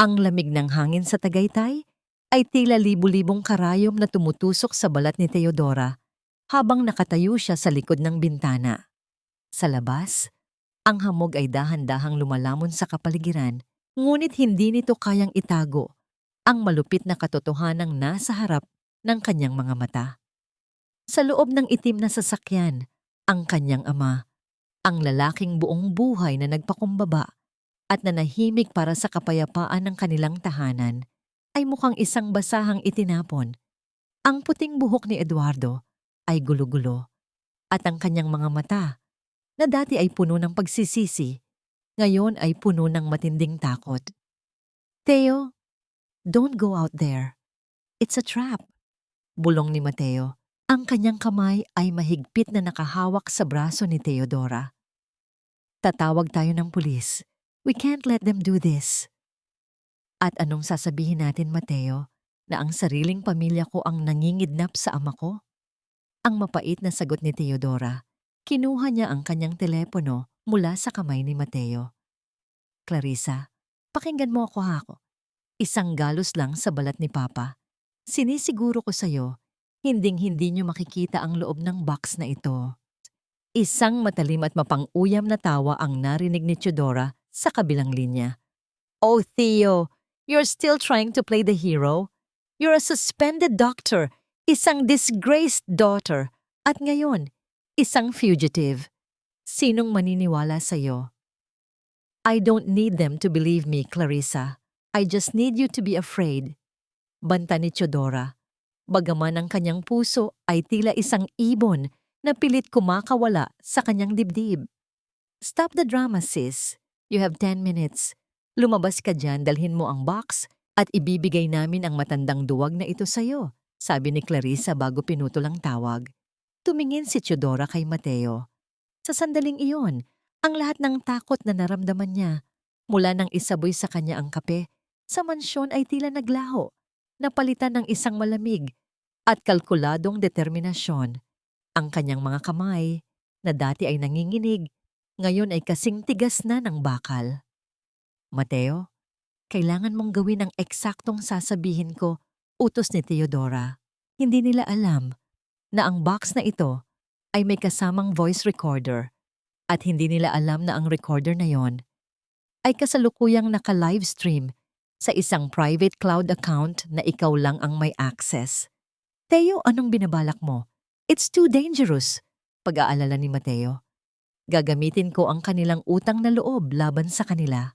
Ang lamig ng hangin sa Tagaytay ay tila libu-libong karayom na tumutusok sa balat ni Theodora habang nakatayo siya sa likod ng bintana. Sa labas, ang hamog ay dahan-dahang lumalamon sa kapaligiran, ngunit hindi nito kayang itago ang malupit na katotohanang nasa harap ng kanyang mga mata. Sa loob ng itim na sasakyan, ang kanyang ama, ang lalaking buong buhay na nagpakumbaba at nanahimik para sa kapayapaan ng kanilang tahanan, ay mukhang isang basahang itinapon. Ang puting buhok ni Eduardo ay gulo-gulo at ang kanyang mga mata, na dati ay puno ng pagsisisi, ngayon ay puno ng matinding takot. Theo, don't go out there. It's a trap. Bulong ni Mateo. Ang kanyang kamay ay mahigpit na nakahawak sa braso ni Theodora. Tatawag tayo ng pulis. We can't let them do this. At anong sasabihin natin, Mateo, na ang sariling pamilya ko ang nangingidnap sa ama ko? Ang mapait na sagot ni Theodora. Kinuha niya ang kanyang telepono mula sa kamay ni Mateo. Clarissa, pakinggan mo ako. Isang galos lang sa balat ni Papa. Sinisiguro ko sa'yo, hinding-hindi niyo makikita ang loob ng box na ito. Isang matalim at mapang-uyam na tawa ang narinig ni Theodora sa kabilang linya. Oh, Theo, you're still trying to play the hero? You're a suspended doctor, isang disgraced daughter, at ngayon, isang fugitive. Sinong maniniwala sa'yo? I don't need them to believe me, Clarissa. I just need you to be afraid. Banta ni Theodora. Bagaman ang kanyang puso ay tila isang ibon na pilit kumakawala sa kanyang dibdib. Stop the drama, sis. You have 10 minutes. Lumabas ka dyan, dalhin mo ang box at ibibigay namin ang matandang duwag na ito sa'yo, sabi ni Clarissa bago pinutol ang tawag. Tumingin si Theodora kay Mateo. Sa sandaling iyon, ang lahat ng takot na naramdaman niya, mula nang isaboy sa kanya ang kape, sa mansyon ay tila naglaho, napalitan ng isang malamig at kalkuladong determinasyon. Ang kanyang mga kamay, na dati ay nanginginig, ngayon ay kasing tigas na ng bakal. Mateo, kailangan mong gawin ang eksaktong sasabihin ko, utos ni Theodora. Hindi nila alam na ang box na ito ay may kasamang voice recorder at hindi nila alam na ang recorder na yon ay kasalukuyang naka-livestream sa isang private cloud account na ikaw lang ang may access. Theo, anong binabalak mo? It's too dangerous, pag-aalala ni Mateo. Gagamitin ko ang kanilang utang na loob laban sa kanila.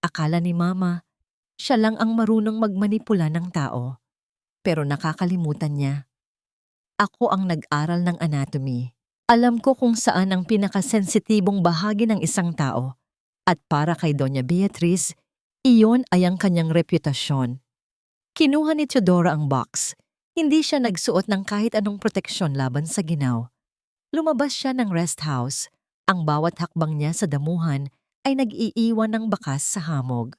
Akala ni Mama, siya lang ang marunong magmanipula ng tao. Pero nakakalimutan niya. Ako ang nag-aral ng anatomy. Alam ko kung saan ang pinakasensitibong bahagi ng isang tao at para kay Doña Beatriz, iyon ay ang kanyang reputasyon. Kinuha ni Teodora ang box. Hindi siya nagsuot ng kahit anong proteksyon laban sa ginaw. Lumabas siya ng rest house. Ang bawat hakbang niya sa damuhan ay nag-iiwan ng bakas sa hamog.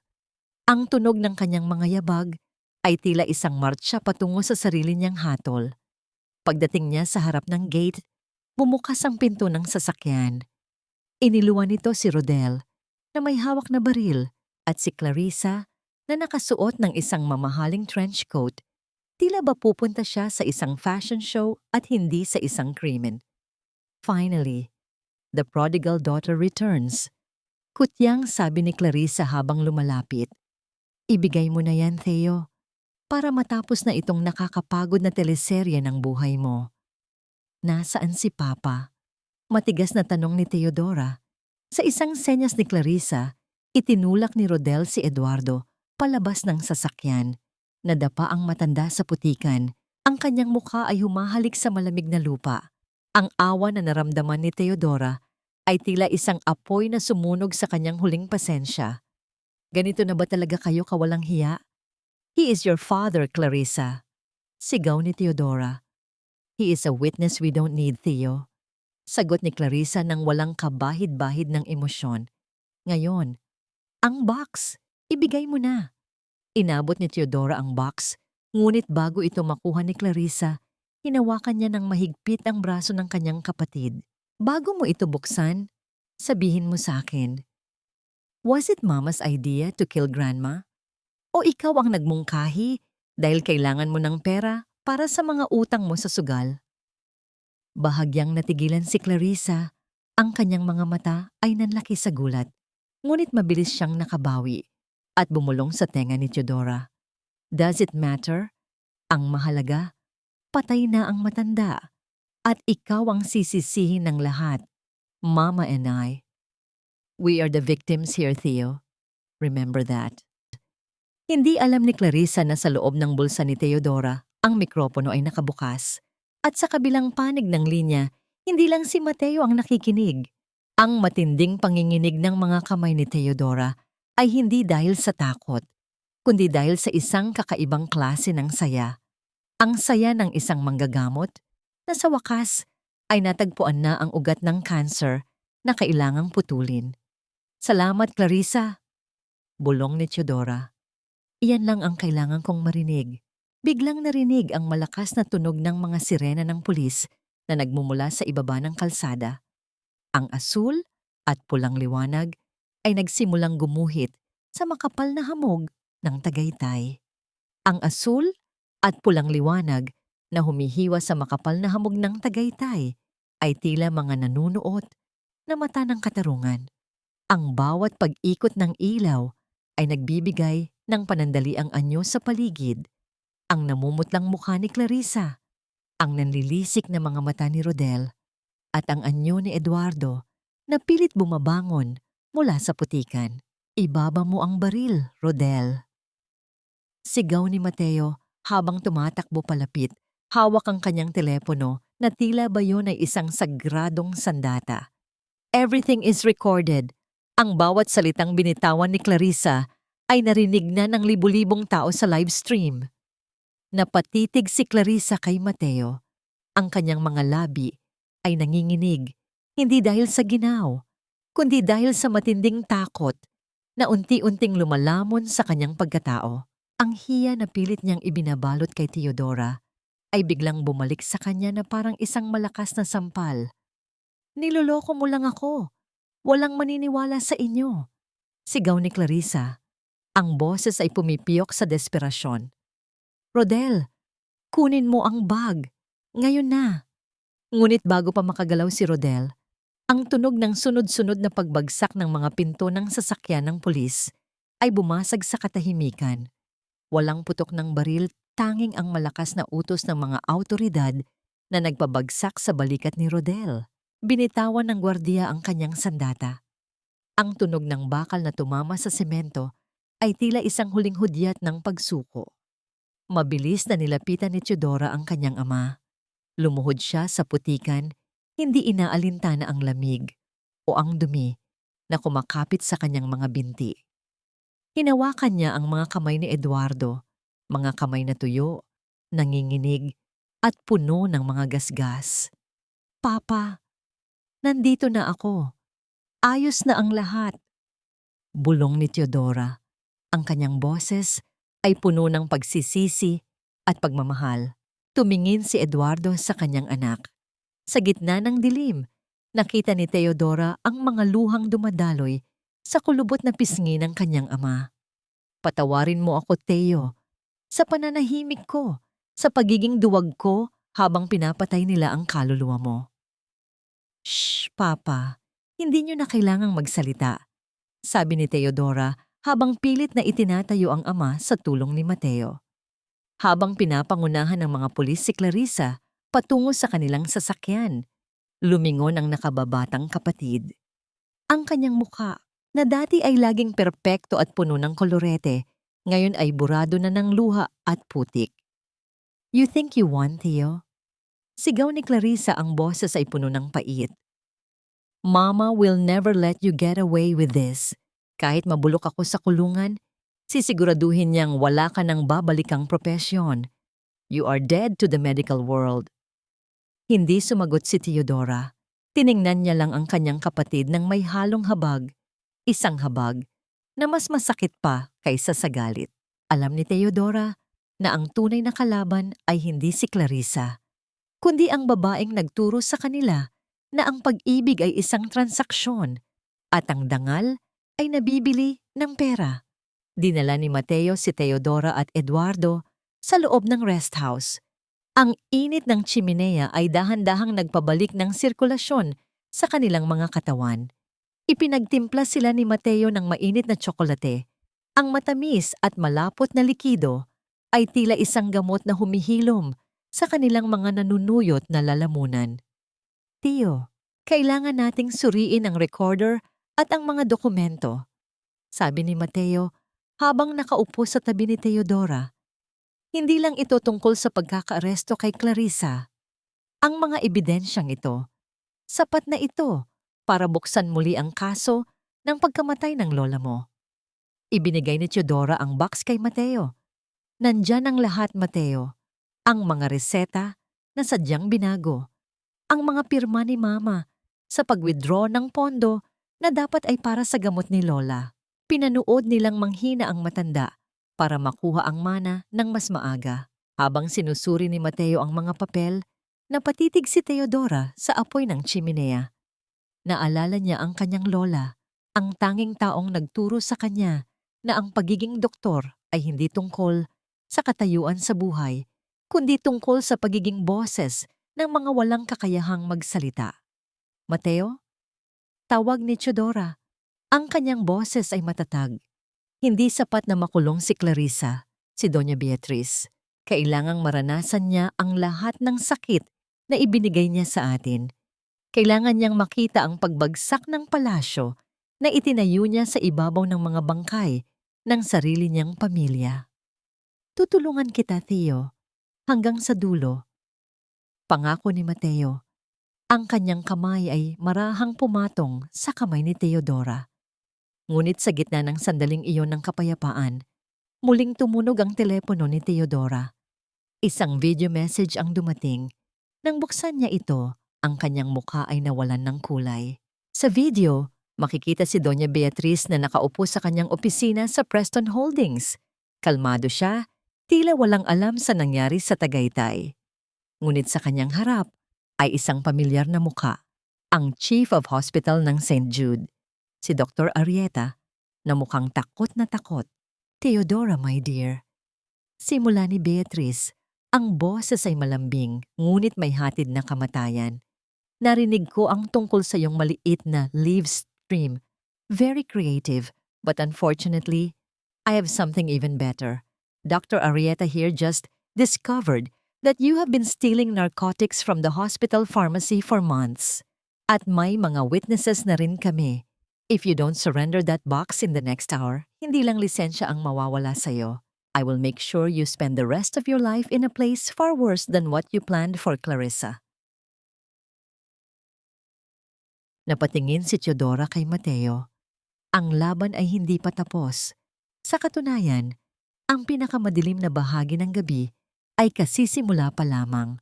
Ang tunog ng kanyang mga yabag ay tila isang martsya patungo sa sarili niyang hatol. Pagdating niya sa harap ng gate, bumukas ang pinto ng sasakyan. Iniluwan nito si Rodel na may hawak na baril at si Clarissa na nakasuot ng isang mamahaling trench coat. Tila ba pupunta siya sa isang fashion show at hindi sa isang krimen. Finally, the prodigal daughter returns. Kutyang sabi ni Clarissa habang lumalapit. Ibigay mo na yan, Theo, para matapos na itong nakakapagod na teleserye ng buhay mo. Nasaan si Papa? Matigas na tanong ni Teodora. Sa isang senyas ni Clarissa, itinulak ni Rodel si Eduardo palabas ng sasakyan. Nadapa ang matanda sa putikan. Ang kanyang mukha ay humahalik sa malamig na lupa. Ang awa na naramdaman ni Teodora ay tila isang apoy na sumunog sa kanyang huling pasensya. Ganito na ba talaga kayo kawalang hiya? He is your father, Clarissa. Sigaw ni Teodora. He is a witness we don't need, Theo. Sagot ni Clarissa nang walang kabahid-bahid ng emosyon. Ngayon, ang box, ibigay mo na. Inabot ni Teodora ang box, ngunit bago ito makuha ni Clarissa, hinawakan niya ng mahigpit ang braso ng kanyang kapatid. Bago mo ito buksan, sabihin mo sa akin, was it Mama's idea to kill Grandma? O ikaw ang nagmungkahi dahil kailangan mo ng pera para sa mga utang mo sa sugal? Bahagyang natigilan si Clarissa, ang kanyang mga mata ay nanlaki sa gulat, ngunit mabilis siyang nakabawi at bumulong sa tenga ni Teodora. Does it matter? Ang mahalaga, patay na ang matanda at ikaw ang sisisihin ng lahat. Mama and I. We are the victims here, Theo. Remember that. Hindi alam ni Clarissa na sa loob ng bulsa ni Teodora, ang mikropono ay nakabukas. At sa kabilang panig ng linya, hindi lang si Mateo ang nakikinig. Ang matinding panginginig ng mga kamay ni Teodora ay hindi dahil sa takot, kundi dahil sa isang kakaibang klase ng saya. Ang saya ng isang manggagamot na sa wakas ay natagpuan na ang ugat ng cancer na kailangang putulin. Salamat, Clarissa. Bulong ni Teodora. Iyan lang ang kailangan kong marinig. Biglang narinig ang malakas na tunog ng mga sirena ng pulis na nagmumula sa ibaba ng kalsada. Ang asul at pulang liwanag ay nagsimulang gumuhit sa makapal na hamog ng Tagaytay. Ang asul at pulang liwanag na humihiwa sa makapal na hamog ng Tagaytay ay tila mga nanunuot na mata ng katarungan. Ang bawat pag-ikot ng ilaw ay nagbibigay ng panandaliang anyo sa paligid. Ang namumutlang mukha ni Clarissa, ang nanlilisik na mga mata ni Rodel, at ang anyo ni Eduardo na pilit bumabangon mula sa putikan. Ibaba mo ang baril, Rodel. Sigaw ni Mateo habang tumatakbo palapit, hawak ang kanyang telepono na tila ba yun ay isang sagradong sandata. Everything is recorded. Ang bawat salitang binitawan ni Clarissa ay narinig na ng libu-libong tao sa live stream. Napatitig si Clarissa kay Mateo. Ang kanyang mga labi ay nanginginig, hindi dahil sa ginaw, kundi dahil sa matinding takot na unti-unting lumalamon sa kanyang pagkatao. Ang hiya na pilit niyang ibinabalot kay Teodora ay biglang bumalik sa kanya na parang isang malakas na sampal. Niloloko mo lang ako. Walang maniniwala sa inyo. Sigaw ni Clarissa. Ang boses ay pumipiyok sa desperasyon. Rodel, kunin mo ang bag. Ngayon na. Ngunit bago pa makagalaw si Rodel, ang tunog ng sunod-sunod na pagbagsak ng mga pinto ng sasakyan ng pulis ay bumasag sa katahimikan. Walang putok ng baril, tanging ang malakas na utos ng mga awtoridad na nagpabagsak sa balikat ni Rodel. Binitawan ng gwardiya ang kanyang sandata. Ang tunog ng bakal na tumama sa semento ay tila isang huling hudyat ng pagsuko. Mabilis na nilapitan ni Teodora ang kanyang ama. Lumuhod siya sa putikan, Hindi inaalintana ang lamig o ang dumi na kumakapit sa kanyang mga binti. Hinawakan niya ang mga kamay ni Eduardo, mga kamay na tuyo, nanginginig, at puno ng mga gasgas. Papa, nandito na ako. Ayos na ang lahat. Bulong ni Teodora. Ang kanyang boses ay puno ng pagsisisi at pagmamahal. Tumingin si Eduardo sa kanyang anak. Sa gitna ng dilim, nakita ni Teodora ang mga luhang dumadaloy sa kulubot na pisngi ng kanyang ama. Patawarin mo ako, Teo, sa pananahimik ko, sa pagiging duwag ko habang pinapatay nila ang kaluluwa mo. Shh, Papa, hindi niyo na kailangang magsalita, sabi ni Teodora habang pilit na itinatayo ang ama sa tulong ni Mateo. Habang pinapangunahan ng mga pulis si Clarissa patungo sa kanilang sasakyan, lumingon ang nakababatang kapatid. Ang kanyang mukha, na dati ay laging perpekto at puno ng kolorete, ngayon ay burado na ng luha at putik. You think you won, Theo? Sigaw ni Clarissa, ang boses ay puno ng pait. Mama will never let you get away with this. Kahit mabulok ako sa kulungan, sisiguraduhin niyang wala ka nang babalikang propesyon. You are dead to the medical world. Hindi sumagot si Teodora. Tiningnan niya lang ang kanyang kapatid ng may halong habag, isang habag na mas masakit pa kaysa sa galit. Alam ni Teodora na ang tunay na kalaban ay hindi si Clarissa, kundi ang babaeng nagturo sa kanila na ang pag-ibig ay isang transaksyon at ang dangal ay nabibili ng pera. Dinala ni Mateo si Teodora at Eduardo sa loob ng rest house. Ang init ng chimenea ay dahan-dahang nagpabalik ng sirkulasyon sa kanilang mga katawan. Ipinagtimpla sila ni Mateo ng mainit na tsokolate. Ang matamis at malapot na likido ay tila isang gamot na humihilom sa kanilang mga nanunuyot na lalamunan. Tio, kailangan nating suriin ang recorder at ang mga dokumento, sabi ni Mateo habang nakaupo sa tabi ni Teodora. Hindi lang ito tungkol sa pagkakaaresto kay Clarissa. Ang mga ebidensyang ito, sapat na ito para buksan muli ang kaso ng pagkamatay ng lola mo. Ibinigay ni Teodora ang box kay Mateo. Nandyan ang lahat, Mateo. Ang mga reseta na sadyang binago. Ang mga pirma ni Mama sa pag-withdraw ng pondo na dapat ay para sa gamot ni Lola. Pinanood nilang manghina ang matanda para makuha ang mana ng mas maaga. Habang sinusuri ni Mateo ang mga papel, napatitig si Teodora sa apoy ng chimenea. Naalala niya ang kanyang lola, ang tanging taong nagturo sa kanya na ang pagiging doktor ay hindi tungkol sa katayuan sa buhay, kundi tungkol sa pagiging boses ng mga walang kakayahang magsalita. Mateo? Tawag ni Teodora. Ang kanyang boses ay matatag. Hindi sapat na makulong si Clarissa, si Doña Beatriz. Kailangang maranasan niya ang lahat ng sakit na ibinigay niya sa atin. Kailangan niyang makita ang pagbagsak ng palasyo na itinayo niya sa ibabaw ng mga bangkay ng sarili niyang pamilya. Tutulungan kita, Theo, hanggang sa dulo. Pangako ni Mateo. Ang kanyang kamay ay marahang pumatong sa kamay ni Teodora. Ngunit sa gitna ng sandaling iyon ng kapayapaan, muling tumunog ang telepono ni Teodora. Isang video message ang dumating. Nang buksan niya ito, ang kanyang mukha ay nawalan ng kulay. Sa video, makikita si Doña Beatriz na nakaupo sa kanyang opisina sa Preston Holdings. Kalmado siya, tila walang alam sa nangyari sa Tagaytay. Ngunit sa kanyang harap ay isang pamilyar na mukha, ang Chief of Hospital ng St. Jude. Si Dr. Arrieta, na mukhang takot na takot. Teodora, my dear. Simula ni Beatriz, ang boses ay malambing, ngunit may hatid na kamatayan. Narinig ko ang tungkol sa iyong maliit na live stream. Very creative, but unfortunately, I have something even better. Dr. Arrieta here just discovered that you have been stealing narcotics from the hospital pharmacy for months. At may mga witnesses na rin kami. If you don't surrender that box in the next hour, hindi lang lisensya ang mawawala sa'yo. I will make sure you spend the rest of your life in a place far worse than what you planned for Clarissa. Napatingin si Teodora kay Mateo. Ang laban ay hindi pa tapos. Sa katunayan, ang pinakamadilim na bahagi ng gabi ay kasisimula pa lamang.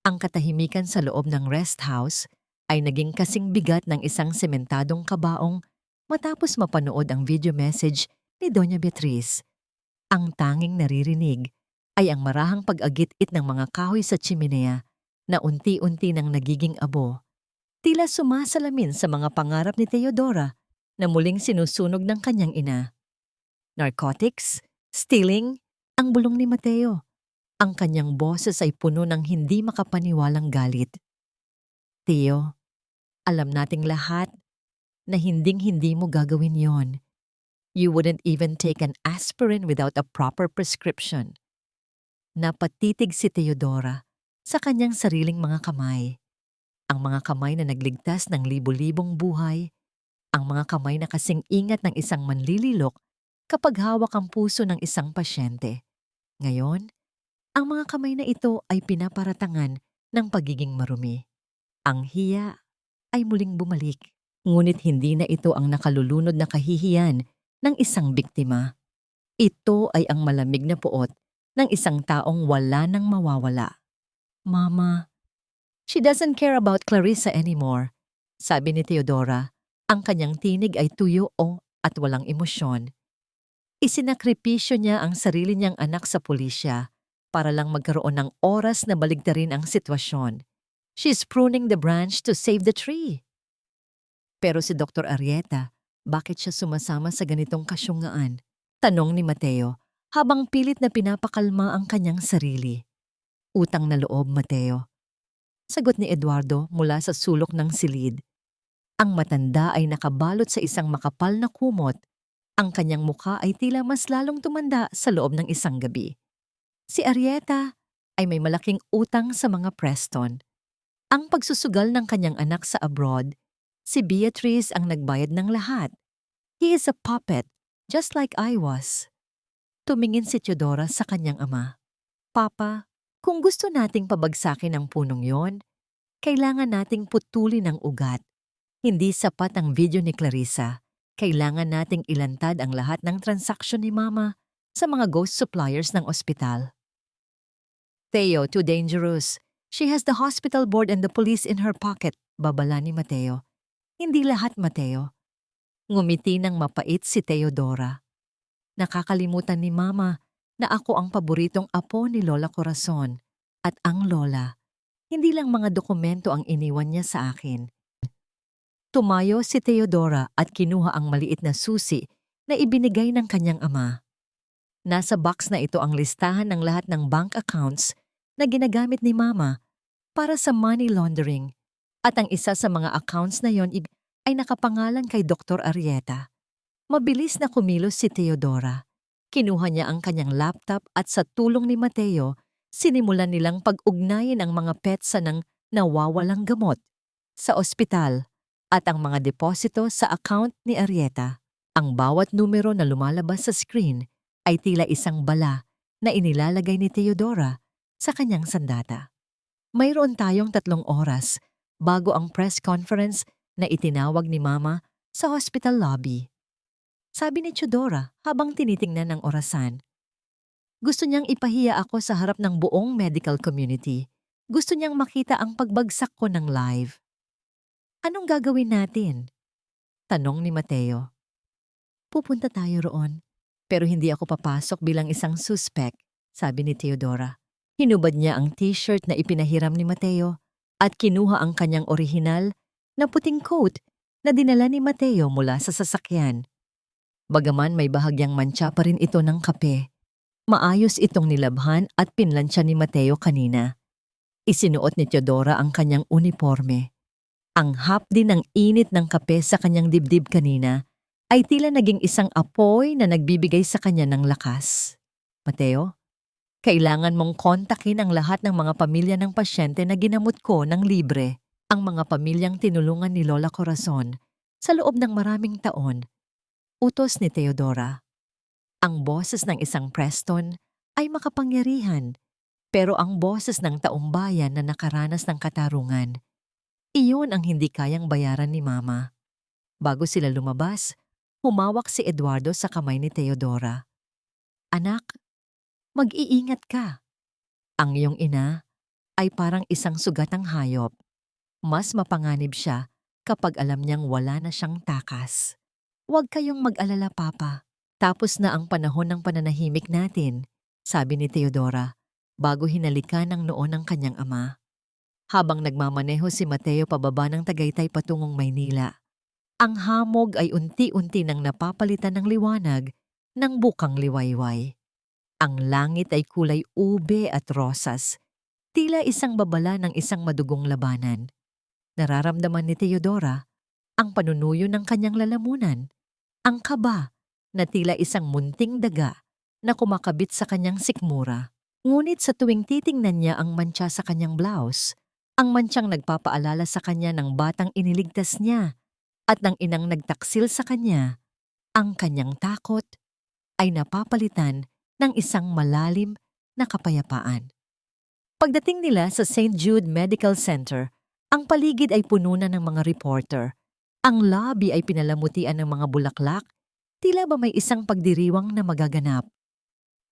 Ang katahimikan sa loob ng rest house ay naging kasing bigat ng isang sementadong kabaong matapos mapanood ang video message ni Doña Beatriz. Ang tanging naririnig ay ang marahang pag-agit-it ng mga kahoy sa chimenea na unti-unti nang nagiging abo. Tila sumasalamin sa mga pangarap ni Teodora na muling sinusunog ng kanyang ina. Narcotics, stealing, ang bulong ni Mateo. Ang kanyang boses ay puno ng hindi makapaniwalang galit. Teo, alam nating lahat na hinding-hindi mo gagawin yon. You wouldn't even take an aspirin without a proper prescription. Napatitig si Teodora sa kanyang sariling mga kamay. Ang mga kamay na nagligtas ng libo-libong buhay, ang mga kamay na kasing ingat ng isang manlililok kapag hawak ang puso ng isang pasyente. Ngayon, ang mga kamay na ito ay pinaparatangan ng pagiging marumi. Ang hiya ay muling bumalik, ngunit hindi na ito ang nakalulunod na kahihiyan ng isang biktima. Ito ay ang malamig na puot ng isang taong wala nang mawawala. Mama, she doesn't care about Clarissa anymore, sabi ni Teodora. Ang kanyang tinig ay tuyo at walang emosyon. Isinakripisyo niya ang sarili niyang anak sa pulisya para lang magkaroon ng oras na baligtarin ang sitwasyon. She's pruning the branch to save the tree. Pero si Dr. Arrieta, bakit siya sumasama sa ganitong kasyungaan? Tanong ni Mateo habang pilit na pinapakalma ang kanyang sarili. Utang na loob, Mateo. Sagot ni Eduardo mula sa sulok ng silid. Ang matanda ay nakabalot sa isang makapal na kumot. Ang kanyang mukha ay tila mas lalong tumanda sa loob ng isang gabi. Si Arrieta ay may malaking utang sa mga Preston. Ang pagsusugal ng kanyang anak sa abroad, si Beatrice ang nagbayad ng lahat. He is a puppet, just like I was. Tumingin si Teodora sa kanyang ama. Papa, kung gusto nating pabagsakin ang punong yon, kailangan nating putulin ang ugat. Hindi sapat ang video ni Clarissa. Kailangan nating ilantad ang lahat ng transaksyon ni Mama sa mga ghost suppliers ng ospital. Theo, too dangerous. She has the hospital board and the police in her pocket, babala ni Mateo. Hindi lahat, Mateo. Ngumiti ng mapait si Teodora. Nakakalimutan ni Mama na ako ang paboritong apo ni Lola Corazon at ang Lola. Hindi lang mga dokumento ang iniwan niya sa akin. Tumayo si Teodora at kinuha ang maliit na susi na ibinigay ng kanyang ama. Nasa box na ito ang listahan ng lahat ng bank accounts na ginagamit ni Mama para sa money laundering at ang isa sa mga accounts na yon ay nakapangalan kay Dr. Arrieta. Mabilis na kumilos si Teodora. Kinuha niya ang kanyang laptop at sa tulong ni Mateo, sinimulan nilang pag-ugnayin ang mga petsa ng nawawalang gamot sa ospital at ang mga deposito sa account ni Arrieta. Ang bawat numero na lumalabas sa screen ay tila isang bala na inilalagay ni Teodora sa kanyang sandata. Mayroon tayong 3 oras bago ang press conference na itinawag ni Mama sa hospital lobby. Sabi ni Teodora habang tinitingnan ang orasan. Gusto niyang ipahiya ako sa harap ng buong medical community. Gusto niyang makita ang pagbagsak ko ng live. Anong gagawin natin? Tanong ni Mateo. Pupunta tayo roon, pero hindi ako papasok bilang isang suspect, sabi ni Teodora. Hinubad niya ang t-shirt na ipinahiram ni Mateo at kinuha ang kanyang orihinal na puting coat na dinala ni Mateo mula sa sasakyan. Bagaman may bahagyang mantsa pa rin ito ng kape, maayos itong nilabhan at pinlansya ni Mateo kanina. Isinuot ni Teodora ang kanyang uniforme. Ang hapdi ng init ng kape sa kanyang dibdib kanina ay tila naging isang apoy na nagbibigay sa kanya ng lakas. Mateo, kailangan mong kontakin ang lahat ng mga pamilya ng pasyente na ginamot ko ng libre, ang mga pamilyang tinulungan ni Lola Corazon sa loob ng maraming taon. Utos ni Teodora. Ang boses ng isang Preston ay makapangyarihan, pero ang boses ng taumbayan na nakaranas ng katarungan, Iyon ang hindi kayang bayaran ni Mama. Bago sila lumabas, humawak si Eduardo sa kamay ni Teodora. Anak, mag-iingat ka. Ang iyong ina ay parang isang sugatang hayop. Mas mapanganib siya kapag alam niyang wala na siyang takas. Huwag kayong mag-alala, Papa. Tapos na ang panahon ng pananahimik natin, sabi ni Teodora, bago hinalikan ng noo ng kanyang ama. Habang nagmamaneho si Mateo pababa ng Tagaytay patungong Maynila, ang hamog ay unti-unti nang napapalitan ng liwanag ng bukang liwayway. Ang langit ay kulay ube at rosas, tila isang babala ng isang madugong labanan. Nararamdaman ni Teodora ang panunuyo ng kanyang lalamunan, ang kaba na tila isang munting daga na kumakabit sa kanyang sikmura. Ngunit sa tuwing titingnan niya ang mantsa sa kanyang blouse, ang mantsang nagpapaalala sa kanya ng batang iniligtas niya at ng inang nagtaksil sa kanya, ang kanyang takot ay napapalitan ng isang malalim na kapayapaan. Pagdating nila sa St. Jude Medical Center, ang paligid ay puno na ng mga reporter. Ang lobby ay pinalamutian ng mga bulaklak, tila ba may isang pagdiriwang na magaganap.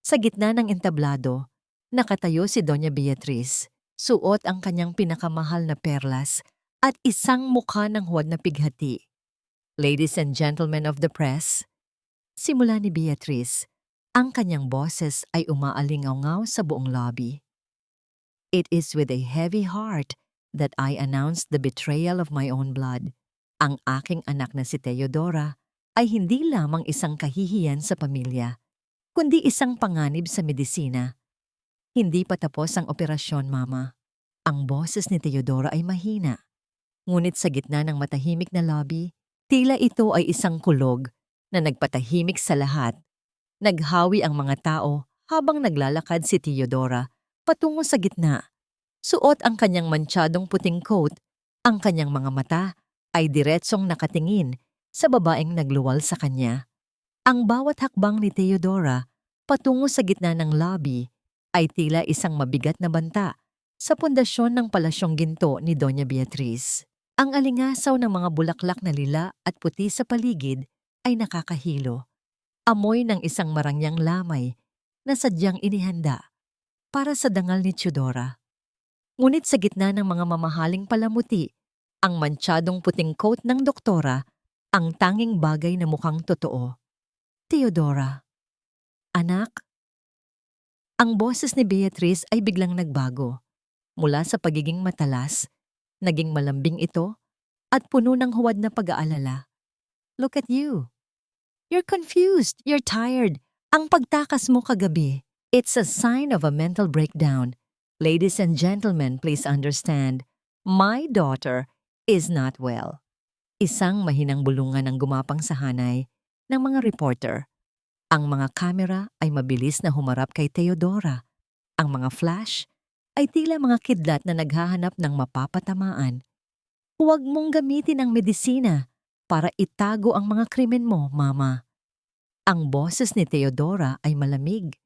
Sa gitna ng entablado, nakatayo si Doña Beatriz, suot ang kanyang pinakamahal na perlas at isang mukha ng huwad na pighati. Ladies and gentlemen of the press, simula ni Beatriz, ang kanyang boses ay umaalingaw sa buong lobby. It is with a heavy heart that I announce the betrayal of my own blood. Ang aking anak na si Teodora ay hindi lamang isang kahihiyan sa pamilya, kundi isang panganib sa medisina. Hindi pa tapos ang operasyon, Mama. Ang boses ni Teodora ay mahina. Ngunit sa gitna ng matahimik na lobby, tila ito ay isang kulog na nagpatahimik sa lahat. Naghawi ang mga tao habang naglalakad si Teodora patungo sa gitna. Suot ang kanyang mantsadong puting coat, ang kanyang mga mata ay diretsong nakatingin sa babaeng nagluwal sa kanya. Ang bawat hakbang ni Teodora patungo sa gitna ng lobby ay tila isang mabigat na banta sa pundasyon ng palasyong ginto ni Doña Beatriz. Ang alingasaw ng mga bulaklak na lila at puti sa paligid ay nakakahilo. Amoy ng isang marangyang lamay na sadyang inihanda para sa dangal ni Teodora. Ngunit sa gitna ng mga mamahaling palamuti, ang mantsadong puting coat ng doktora ang tanging bagay na mukhang totoo. Teodora. Anak? Ang boses ni Beatriz ay biglang nagbago. Mula sa pagiging matalas, naging malambing ito at puno ng huwad na pag-aalala. Look at you. You're confused. You're tired. Ang pagtakas mo kagabi, it's a sign of a mental breakdown. Ladies and gentlemen, please understand, my daughter is not well. Isang mahinang bulungan ang gumapang sa hanay ng mga reporter. Ang mga kamera ay mabilis na humarap kay Teodora. Ang mga flash ay tila mga kidlat na naghahanap ng mapapatamaan. Huwag mong gamitin ang medisina para itago ang mga krimen mo, Mama. Ang boses ni Teodora ay malamig.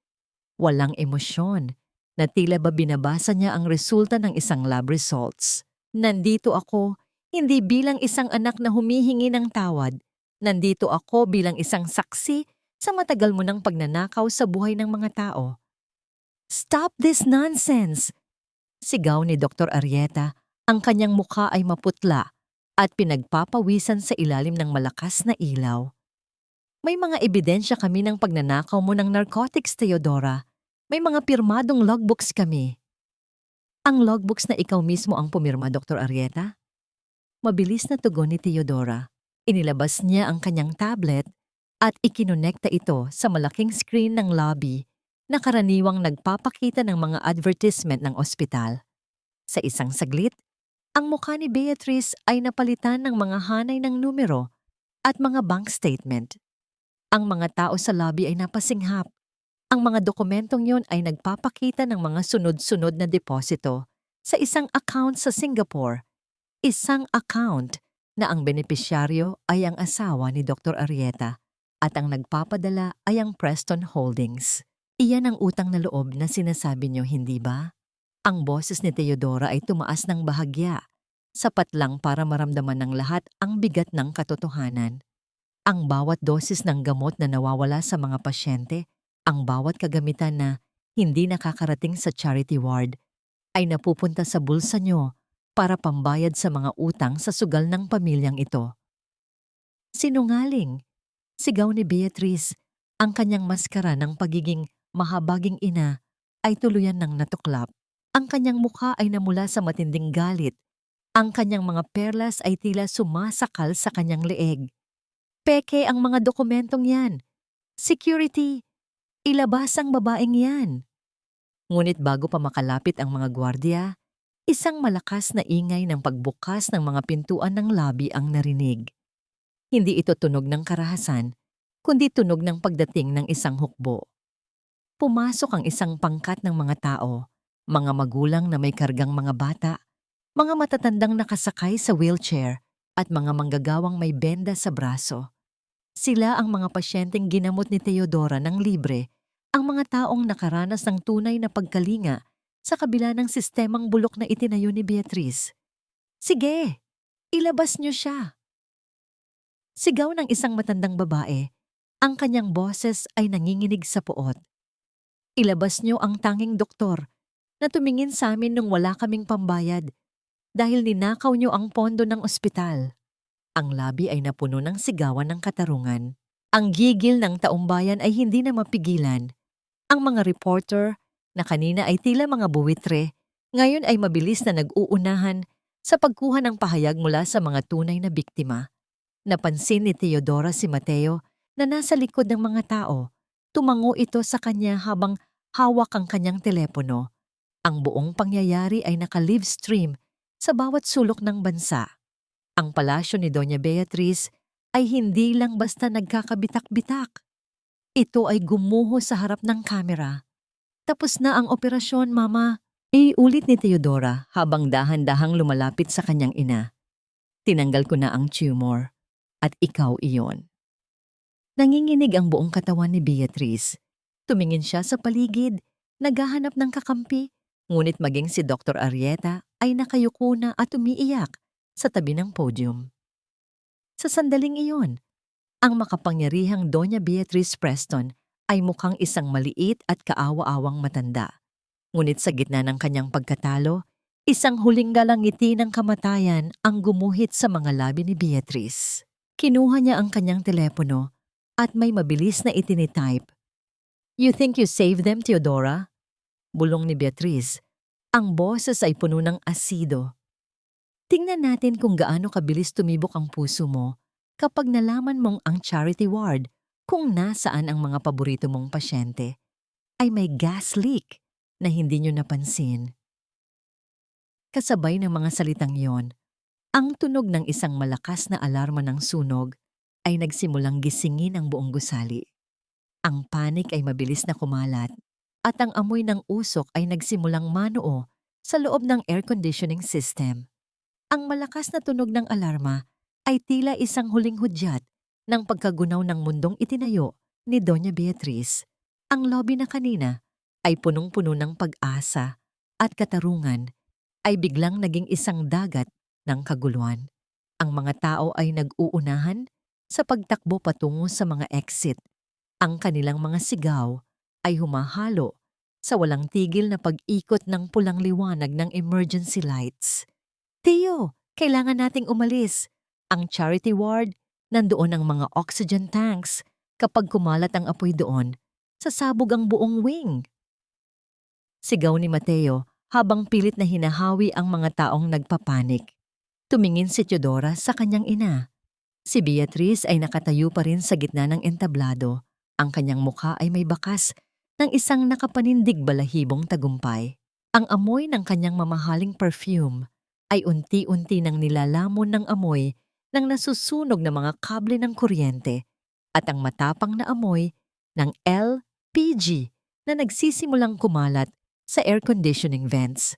Walang emosyon, na tila ba binabasa niya ang resulta ng isang lab results. Nandito ako, hindi bilang isang anak na humihingi ng tawad. Nandito ako bilang isang saksi sa matagal mo ng pagnanakaw sa buhay ng mga tao. Stop this nonsense! Sigaw ni Dr. Arrieta, ang kanyang mukha ay maputla at pinagpapawisan sa ilalim ng malakas na ilaw. May mga ebidensya kami ng pagnanakaw mo ng narcotics, Teodora. May mga pirmadong logbooks kami. Ang logbooks na ikaw mismo ang pumirma, Dr. Arrieta? Mabilis na tugon ni Teodora. Inilabas niya ang kanyang tablet at ikinonekta ito sa malaking screen ng lobby na karaniwang nagpapakita ng mga advertisement ng ospital. Sa isang saglit, ang mukha ni Beatriz ay napalitan ng mga hanay ng numero at mga bank statement. Ang mga tao sa lobby ay napasinghap. Ang mga dokumentong yon ay nagpapakita ng mga sunod-sunod na deposito sa isang account sa Singapore. Isang account na ang benepisyaryo ay ang asawa ni Dr. Arrieta at ang nagpapadala ay ang Preston Holdings. Iyan ang utang na loob na sinasabi niyo, hindi ba? Ang boses ni Teodora ay tumaas ng bahagya. sapat lang para maramdaman ng lahat ang bigat ng katotohanan. Ang bawat dosis ng gamot na nawawala sa mga pasyente, ang bawat kagamitan na hindi nakakarating sa charity ward, ay napupunta sa bulsa nyo para pambayad sa mga utang sa sugal ng pamilyang ito. Sinungaling, sigaw ni Beatrice. Ang kanyang maskara ng pagiging mahabaging ina ay tuluyan ng natuklap. Ang kanyang mukha ay namula sa matinding galit. Ang kanyang mga perlas ay tila sumasakal sa kanyang leeg. Peke ang mga dokumentong yan. Security, ilabas ang babaeng yan. Ngunit bago pa makalapit ang mga gwardiya, isang malakas na ingay ng pagbukas ng mga pintuan ng lobby ang narinig. Hindi ito tunog ng karahasan, kundi tunog ng pagdating ng isang hukbo. Pumasok ang isang pangkat ng mga tao, mga magulang na may kargang mga bata, mga matatandang nakasakay sa wheelchair, at mga manggagawang may benda sa braso. Sila ang mga pasyenteng ginamot ni Teodora ng libre, ang mga taong nakaranas ng tunay na pagkalinga sa kabila ng sistemang bulok na itinayo ni Beatrice. Sige, ilabas niyo siya. Sigaw ng isang matandang babae, ang kanyang boses ay nanginginig sa puot. Ilabas niyo ang tanging doktor na tumingin sa amin nung wala kaming pambayad dahil ninakaw niyo ang pondo ng ospital. Ang labi ay napuno ng sigawan ng katarungan. Ang gigil ng taumbayan ay hindi na mapigilan. Ang mga reporter na kanina ay tila mga buwitre, ngayon ay mabilis na nag-uunahan sa pagkuha ng pahayag mula sa mga tunay na biktima. Napansin ni Teodora si Mateo na nasa likod ng mga tao. Tumango ito sa kanya habang hawak ang kanyang telepono. Ang buong pangyayari ay naka-livestream sa bawat sulok ng bansa. Ang palasyo ni Doña Beatriz ay hindi lang basta nagkakabitak-bitak. Ito ay gumuho sa harap ng kamera. Tapos na ang operasyon, Mama. Iulit ni Teodora habang dahan-dahang lumalapit sa kanyang ina. Tinanggal ko na ang tumor. At ikaw iyon. Nanginginig ang buong katawan ni Beatrice. Tumingin siya sa paligid, naghahanap ng kakampi, ngunit maging si Dr. Arieta ay nakayuko na at umiiyak sa tabi ng podium. Sa sandaling iyon, ang makapangyarihang Doña Beatrice Preston ay mukhang isang maliit at kaawa-awang matanda. Ngunit sa gitna ng kanyang pagkatalo, isang huling galangiti ng kamatayan ang gumuhit sa mga labi ni Beatrice. Kinuha niya ang kanyang telepono at may mabilis na itinitype. You think you saved them, Teodora? Bulong ni Beatrice. Ang boses ay puno ng asido. Tingnan natin kung gaano kabilis tumibok ang puso mo kapag nalaman mong ang charity ward, kung nasaan ang mga paborito mong pasyente, ay may gas leak na hindi nyo napansin. Kasabay ng mga salitang yon, ang tunog ng isang malakas na alarma ng sunog ay nagsimulang gisingin ang buong gusali. Ang panik ay mabilis na kumalat at ang amoy ng usok ay nagsimulang manuo sa loob ng air conditioning system. Ang malakas na tunog ng alarma ay tila isang huling hudyat ng pagkagunaw ng mundong itinayo ni Doña Beatriz. Ang lobby na kanina ay punong-puno ng pag-asa at katarungan ay biglang naging isang dagat ng kaguluhan. Ang mga tao ay nag-uunahan sa pagtakbo patungo sa mga exit. Ang kanilang mga sigaw ay humahalo sa walang tigil na pag-ikot ng pulang liwanag ng emergency lights. Teo, kailangan nating umalis. Ang charity ward, nandoon ang mga oxygen tanks. Kapag kumalat ang apoy doon, sasabog ang buong wing. Sigaw ni Mateo habang pilit na hinahawi ang mga taong nagpapanik. Tumingin si Teodora sa kanyang ina. Si Beatrice ay nakatayo pa rin sa gitna ng entablado. Ang kanyang mukha ay may bakas ng isang nakapanindig balahibong tagumpay. Ang amoy ng kanyang mamahaling perfume ay unti-unti nang nilalamon ng amoy ng nasusunog na mga kable ng kuryente at ang matapang na amoy ng LPG na nagsisimulang kumalat sa air conditioning vents.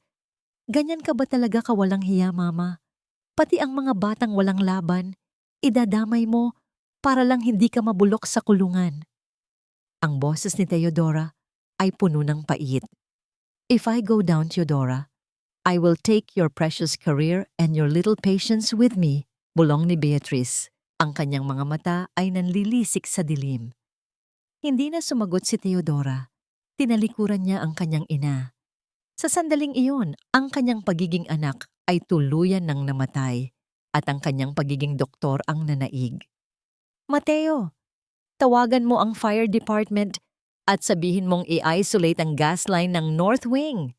Ganyan ka ba talaga kawalang hiya, Mama? Pati ang mga batang walang laban, idadamay mo para lang hindi ka mabulok sa kulungan. Ang boses ni Teodora ay puno ng pait. If I go down, Teodora, I will take your precious career and your little patience with me, bulong ni Beatrice. Ang kanyang mga mata ay nanlilisik sa dilim. Hindi na sumagot si Theodora. Tinalikuran niya ang kanyang ina. Sa sandaling iyon, ang kanyang pagiging anak ay tuluyan ng namatay at ang kanyang pagiging doktor ang nanaig. Mateo, tawagan mo ang fire department at sabihin mong i-isolate ang gas line ng North Wing.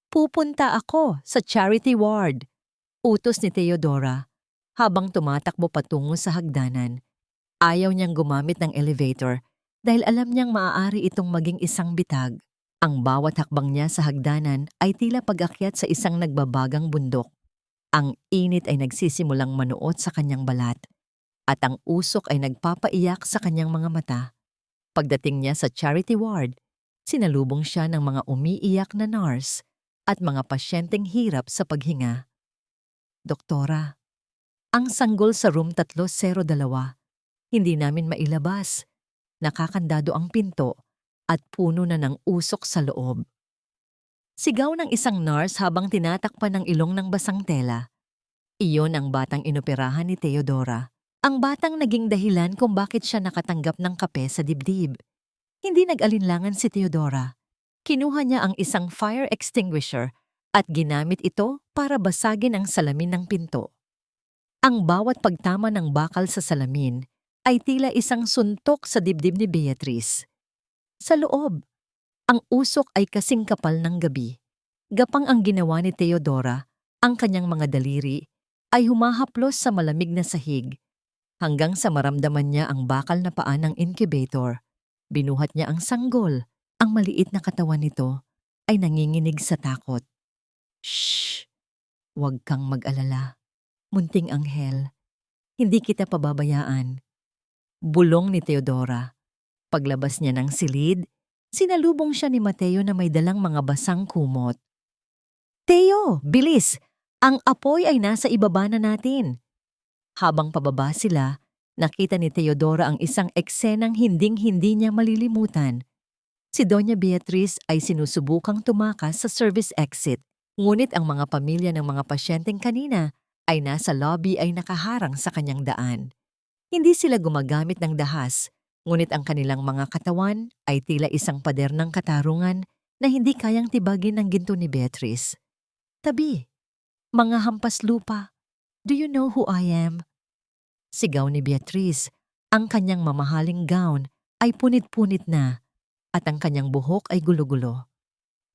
Pupunta ako sa charity ward, utos ni Theodora habang tumatakbo patungo sa hagdanan. Ayaw niyang gumamit ng elevator dahil alam niyang maaari itong maging isang bitag. Ang bawat hakbang niya sa hagdanan ay tila pag-akyat sa isang nagbabagang bundok. Ang init ay nagsisimulang manuot sa kanyang balat at ang usok ay nagpapaiyak sa kanyang mga mata. Pagdating niya sa charity ward, sinalubong siya ng mga umiiyak na nurse at mga pasyenteng hirap sa paghinga. Doktora, ang sanggol sa room 302, hindi namin mailabas. Nakakandado ang pinto at puno na ng usok sa loob. Sigaw ng isang nurse habang tinatakpan ng ilong ng basang tela. Iyon ang batang inoperahan ni Theodora. Ang batang naging dahilan kung bakit siya nakatanggap ng kape sa dibdib. Hindi nag-alinlangan si Theodora. Kinuha niya ang isang fire extinguisher at ginamit ito para basagin ang salamin ng pinto. Ang bawat pagtama ng bakal sa salamin ay tila isang suntok sa dibdib ni Beatrice. Sa loob, ang usok ay kasing kapal ng gabi. Gapang ang ginawa ni Theodora, ang kanyang mga daliri ay humahaplos sa malamig na sahig hanggang sa maramdaman niya ang bakal na paa ng incubator. Binuhat niya ang sanggol. Ang maliit na katawan nito ay nanginginig sa takot. Shh! Huwag kang mag-alala. Munting anghel, hindi kita pababayaan. Bulong ni Theodora. Paglabas niya ng silid, sinalubong siya ni Mateo na may dalang mga basang kumot. Teo, bilis! Ang apoy ay nasa ibaba na natin. Habang pababa sila, nakita ni Theodora ang isang eksenang hinding-hindi niya malilimutan. Si Doña Beatriz ay sinusubukang tumakas sa service exit, ngunit ang mga pamilya ng mga pasyenteng kanina ay nasa lobby ay nakaharang sa kanyang daan. Hindi sila gumagamit ng dahas, ngunit ang kanilang mga katawan ay tila isang pader ng katarungan na hindi kayang tibagin ng ginto ni Beatriz. Tabi, mga hampas lupa, do you know who I am? Sigaw ni Beatriz, ang kanyang mamahaling gown ay punit-punit na at ang kanyang buhok ay gulo-gulo.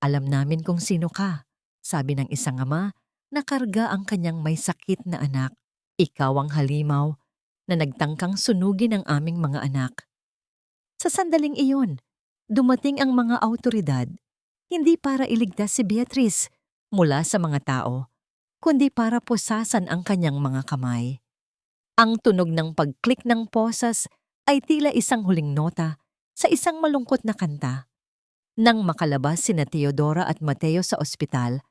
Alam namin kung sino ka, sabi ng isang ama na karga ang kanyang may sakit na anak. Ikaw ang halimaw na nagtangkang sunugin ang aming mga anak. Sa sandaling iyon, dumating ang mga awtoridad, hindi para iligtas si Beatriz mula sa mga tao, kundi para pusasan ang kanyang mga kamay. Ang tunog ng pag-click ng posas ay tila isang huling nota sa isang malungkot na kanta. Nang makalabas sina Theodora at Mateo sa ospital,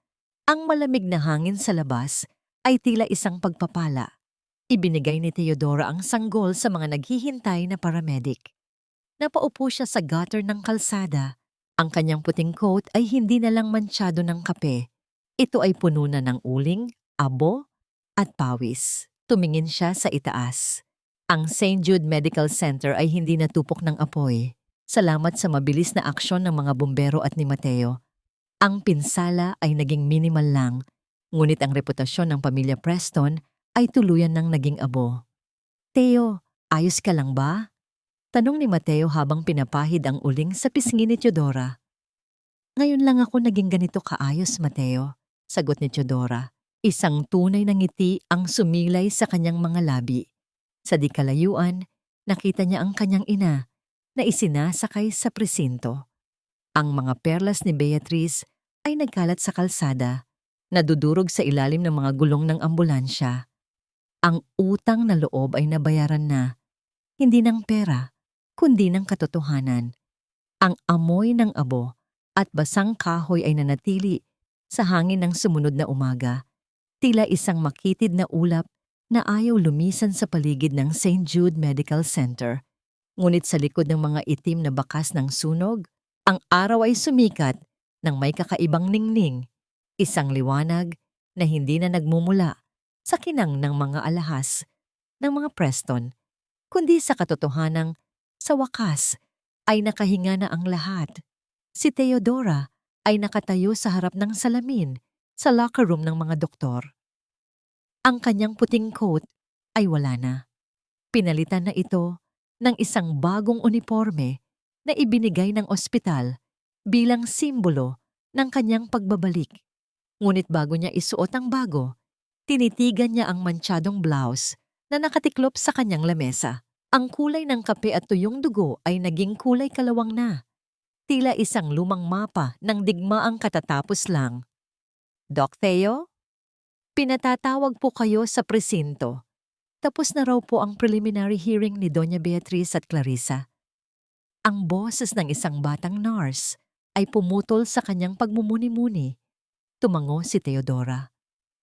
ang malamig na hangin sa labas ay tila isang pagpapala. Ibinigay ni Theodora ang sanggol sa mga naghihintay na paramedic. Napaupo siya sa gutter ng kalsada. Ang kanyang puting coat ay hindi na lang mantsado ng kape. Ito ay puno na ng uling, abo, at pawis. Tumingin siya sa itaas. Ang St. Jude Medical Center ay hindi natupok ng apoy. Salamat sa mabilis na aksyon ng mga bumbero at ni Mateo. Ang pinsala ay naging minimal lang, ngunit ang reputasyon ng pamilya Preston ay tuluyan ng naging abo. Teo, ayos ka lang ba? Tanong ni Mateo habang pinapahid ang uling sa pisngi ni Theodora. Ngayon lang ako naging ganito kaayos, Mateo, sagot ni Theodora. Isang tunay na ngiti ang sumilay sa kanyang mga labi. Sa di kalayuan, nakita niya ang kanyang ina na isinasakay sa presinto. Ang mga perlas ni Beatriz ay nagkalat sa kalsada, nadudurog sa ilalim ng mga gulong ng ambulansya. Ang utang na loob ay nabayaran na, hindi ng pera, kundi ng katotohanan. Ang amoy ng abo at basang kahoy ay nanatili sa hangin ng sumunod na umaga, tila isang makitid na ulap na ayaw lumisan sa paligid ng St. Jude Medical Center. Ngunit sa likod ng mga itim na bakas ng sunog, ang araw ay sumikat ng may kakaibang ningning. Isang liwanag na hindi na nagmumula sa kinang ng mga alahas ng mga Preston, kundi sa katotohanang sa wakas ay nakahinga na ang lahat. Si Theodora ay nakatayo sa harap ng salamin sa locker room ng mga doktor. Ang kanyang puting coat ay wala na. Pinalitan na ito ng isang bagong uniforme na ibinigay ng ospital bilang simbolo ng kanyang pagbabalik. Ngunit bago niya isuot ang bago, tinitigan niya ang mantsadong blouse na nakatiklop sa kanyang lamesa. Ang kulay ng kape at tuyong dugo ay naging kulay kalawang na. Tila isang lumang mapa ng digmaang katatapos lang. Doc Theo? Pinatatawag po kayo sa presinto. Tapos na raw po ang preliminary hearing ni Doña Beatriz at Clarissa. Ang boses ng isang batang nurse ay pumutol sa kanyang pagmumuni-muni. Tumango si Theodora.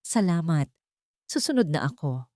Salamat. Susunod na ako.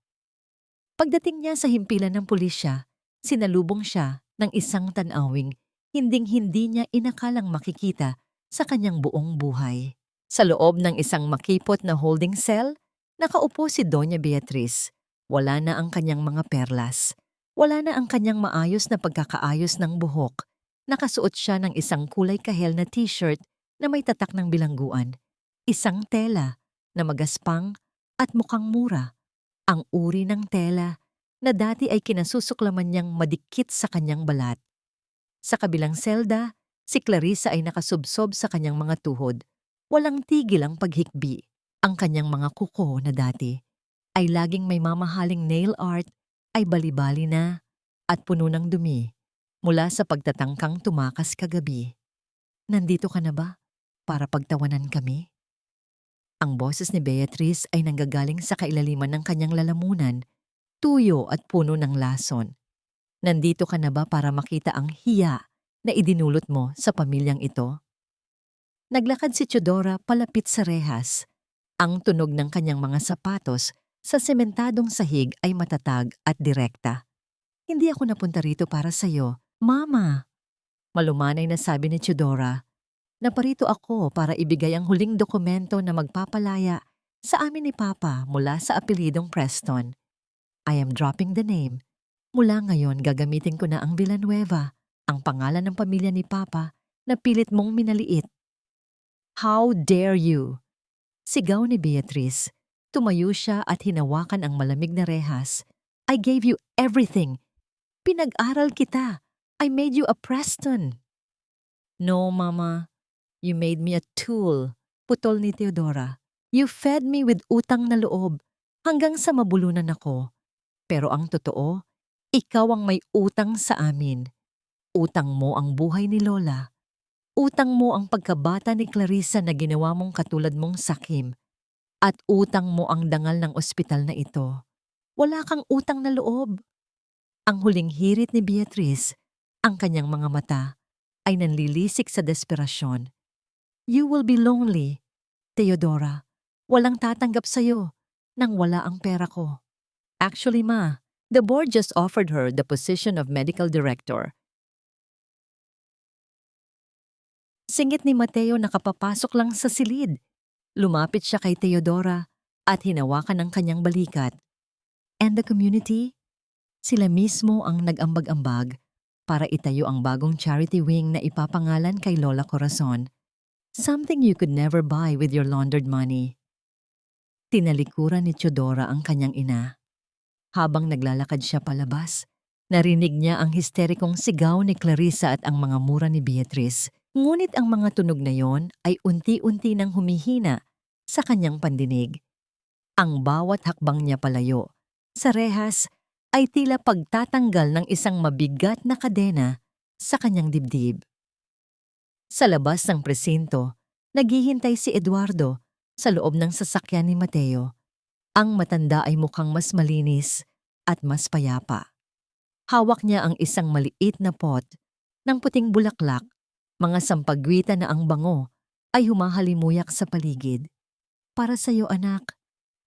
Pagdating niya sa himpilan ng pulisya, sinalubong siya ng isang tanawing hinding-hindi niya inakalang makikita sa kanyang buong buhay. Sa loob ng isang makipot na holding cell, nakaupo si Doña Beatriz. Wala na ang kanyang mga perlas. Wala na ang kanyang maayos na pagkakaayos ng buhok. Nakasuot siya ng isang kulay kahel na t-shirt na may tatak ng bilangguan. Isang tela na magaspang at mukhang mura. Ang uri ng tela na dati ay kinasusuklaman niyang madikit sa kanyang balat. Sa kabilang selda, si Clarissa ay nakasubsob sa kanyang mga tuhod. Walang tigil ang paghikbi. Ang kanyang mga kuko na dati ay laging may mamahaling nail art ay bali-bali na at puno ng dumi mula sa pagtatangkang tumakas kagabi. Nandito ka na ba para pagtawanan kami? Ang boses ni Beatriz ay nanggagaling sa kailaliman ng kanyang lalamunan, tuyo at puno ng lason. Nandito ka na ba para makita ang hiya na idinulot mo sa pamilyang ito? Naglakad si Theodora palapit sa rehas. Ang tunog ng kanyang mga sapatos sa sementadong sahig ay matatag at direkta. Hindi ako napunta rito para sa'yo, Mama. Malumanay na sabi ni Theodora. Naparito ako para ibigay ang huling dokumento na magpapalaya sa amin ni Papa mula sa apelidong Preston. I am dropping the name. Mula ngayon gagamitin ko na ang Villanueva, ang pangalan ng pamilya ni Papa na pilit mong minaliit. How dare you? Sigaw ni Beatriz. Tumayo siya at hinawakan ang malamig na rehas. I gave you everything. Pinag-aral kita. I made you a Preston. No, Mama. You made me a tool, putol ni Theodora. You fed me with utang na loob hanggang sa mabulunan ako. Pero ang totoo, ikaw ang may utang sa amin. Utang mo ang buhay ni Lola. Utang mo ang pagkabata ni Clarissa na ginawa mong katulad mong sakim. At utang mo ang dangal ng ospital na ito. Wala kang utang na loob. Ang huling hirit ni Beatriz, ang kanyang mga mata, ay nanlilisik sa desperasyon. You will be lonely, Theodora. Walang tatanggap sa'yo nang wala ang pera ko. Actually, Ma, the board just offered her the position of medical director. Singit ni Mateo na kapapasok lang sa silid. Lumapit siya kay Theodora at hinawakan ang kanyang balikat. And the community? Sila mismo ang nag-ambag-ambag para itayo ang bagong charity wing na ipapangalan kay Lola Corazon. Something you could never buy with your laundered money. Tinalikuran ni Theodora ang kanyang ina. Habang naglalakad siya palabas, narinig niya ang histerikong sigaw ni Clarissa at ang mga mura ni Beatriz. Ngunit ang mga tunog na yon ay unti-unti nang humihina sa kanyang pandinig. Ang bawat hakbang niya palayo sa rehas ay tila pagtatanggal ng isang mabigat na kadena sa kanyang dibdib. Sa labas ng presinto, naghihintay si Eduardo sa loob ng sasakyan ni Mateo. Ang matanda ay mukhang mas malinis at mas payapa. Hawak niya ang isang maliit na pot ng puting bulaklak, mga sampagwita na ang bango ay humahalimuyak sa paligid. Para sa iyo, anak,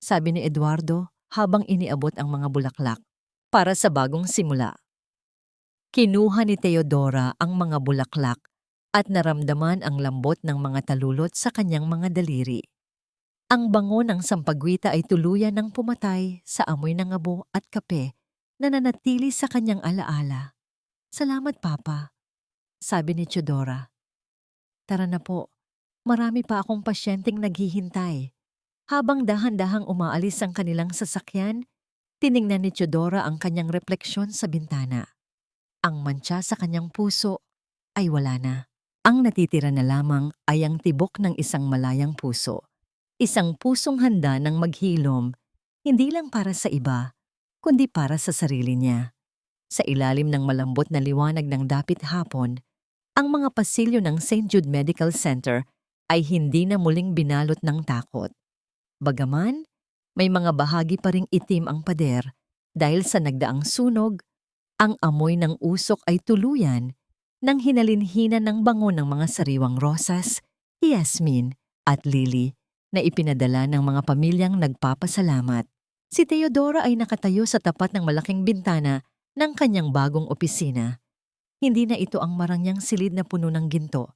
sabi ni Eduardo habang iniabot ang mga bulaklak. Para sa bagong simula. Kinuha ni Theodora ang mga bulaklak at naramdaman ang lambot ng mga talulot sa kanyang mga daliri. Ang bango ng sampagwita ay tuluyan ng pumatay sa amoy ng abo at kape na nanatili sa kanyang alaala. "Salamat, Papa," sabi ni Teodora. "Tara na po, marami pa akong pasyenteng naghihintay." Habang dahan-dahang umaalis ang kanilang sasakyan, tiningnan ni Teodora ang kanyang refleksyon sa bintana. Ang mantsa sa kanyang puso ay wala na. Ang natitira na lamang ay ang tibok ng isang malayang puso. Isang pusong handa ng maghilom, hindi lang para sa iba, kundi para sa sarili niya. Sa ilalim ng malambot na liwanag ng dapit hapon, ang mga pasilyo ng St. Jude Medical Center ay hindi na muling binalot ng takot. Bagaman, may mga bahagi pa ring itim ang pader dahil sa nagdaang sunog, ang amoy ng usok ay tuluyan nang hinalinhinan ng bango ng mga sariwang rosas, yasmin at lily na ipinadala ng mga pamilyang nagpapasalamat. Si Teodora ay nakatayo sa tapat ng malaking bintana ng kanyang bagong opisina. Hindi na ito ang marangyang silid na puno ng ginto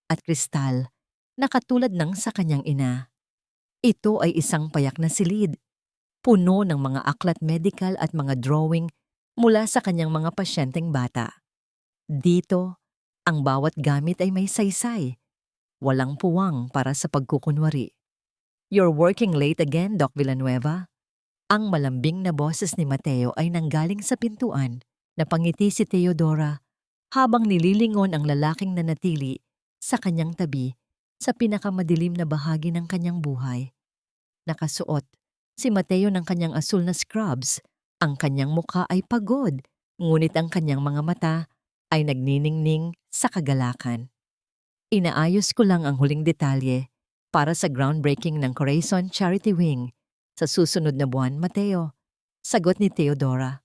at kristal na katulad ng sa kanyang ina. Ito ay isang payak na silid, puno ng mga aklat medikal at mga drawing mula sa kanyang mga pasyenteng bata. Dito, ang bawat gamit ay may saysay, walang puwang para sa pagkukunwari. "You're working late again, Doc Villanueva?" Ang malambing na boses ni Mateo ay nanggaling sa pintuan. Napangiti si Teodora habang nililingon ang lalaking nanatili sa kanyang tabi sa pinakamadilim na bahagi ng kanyang buhay. Nakasuot si Mateo ng kanyang asul na scrubs. Ang kanyang mukha ay pagod, ngunit ang kanyang mga mata ay nagniningning sa kagalakan. "Inaayos ko lang ang huling detalye para sa groundbreaking ng Corazon Charity Wing sa susunod na buwan, Mateo," sagot ni Teodora.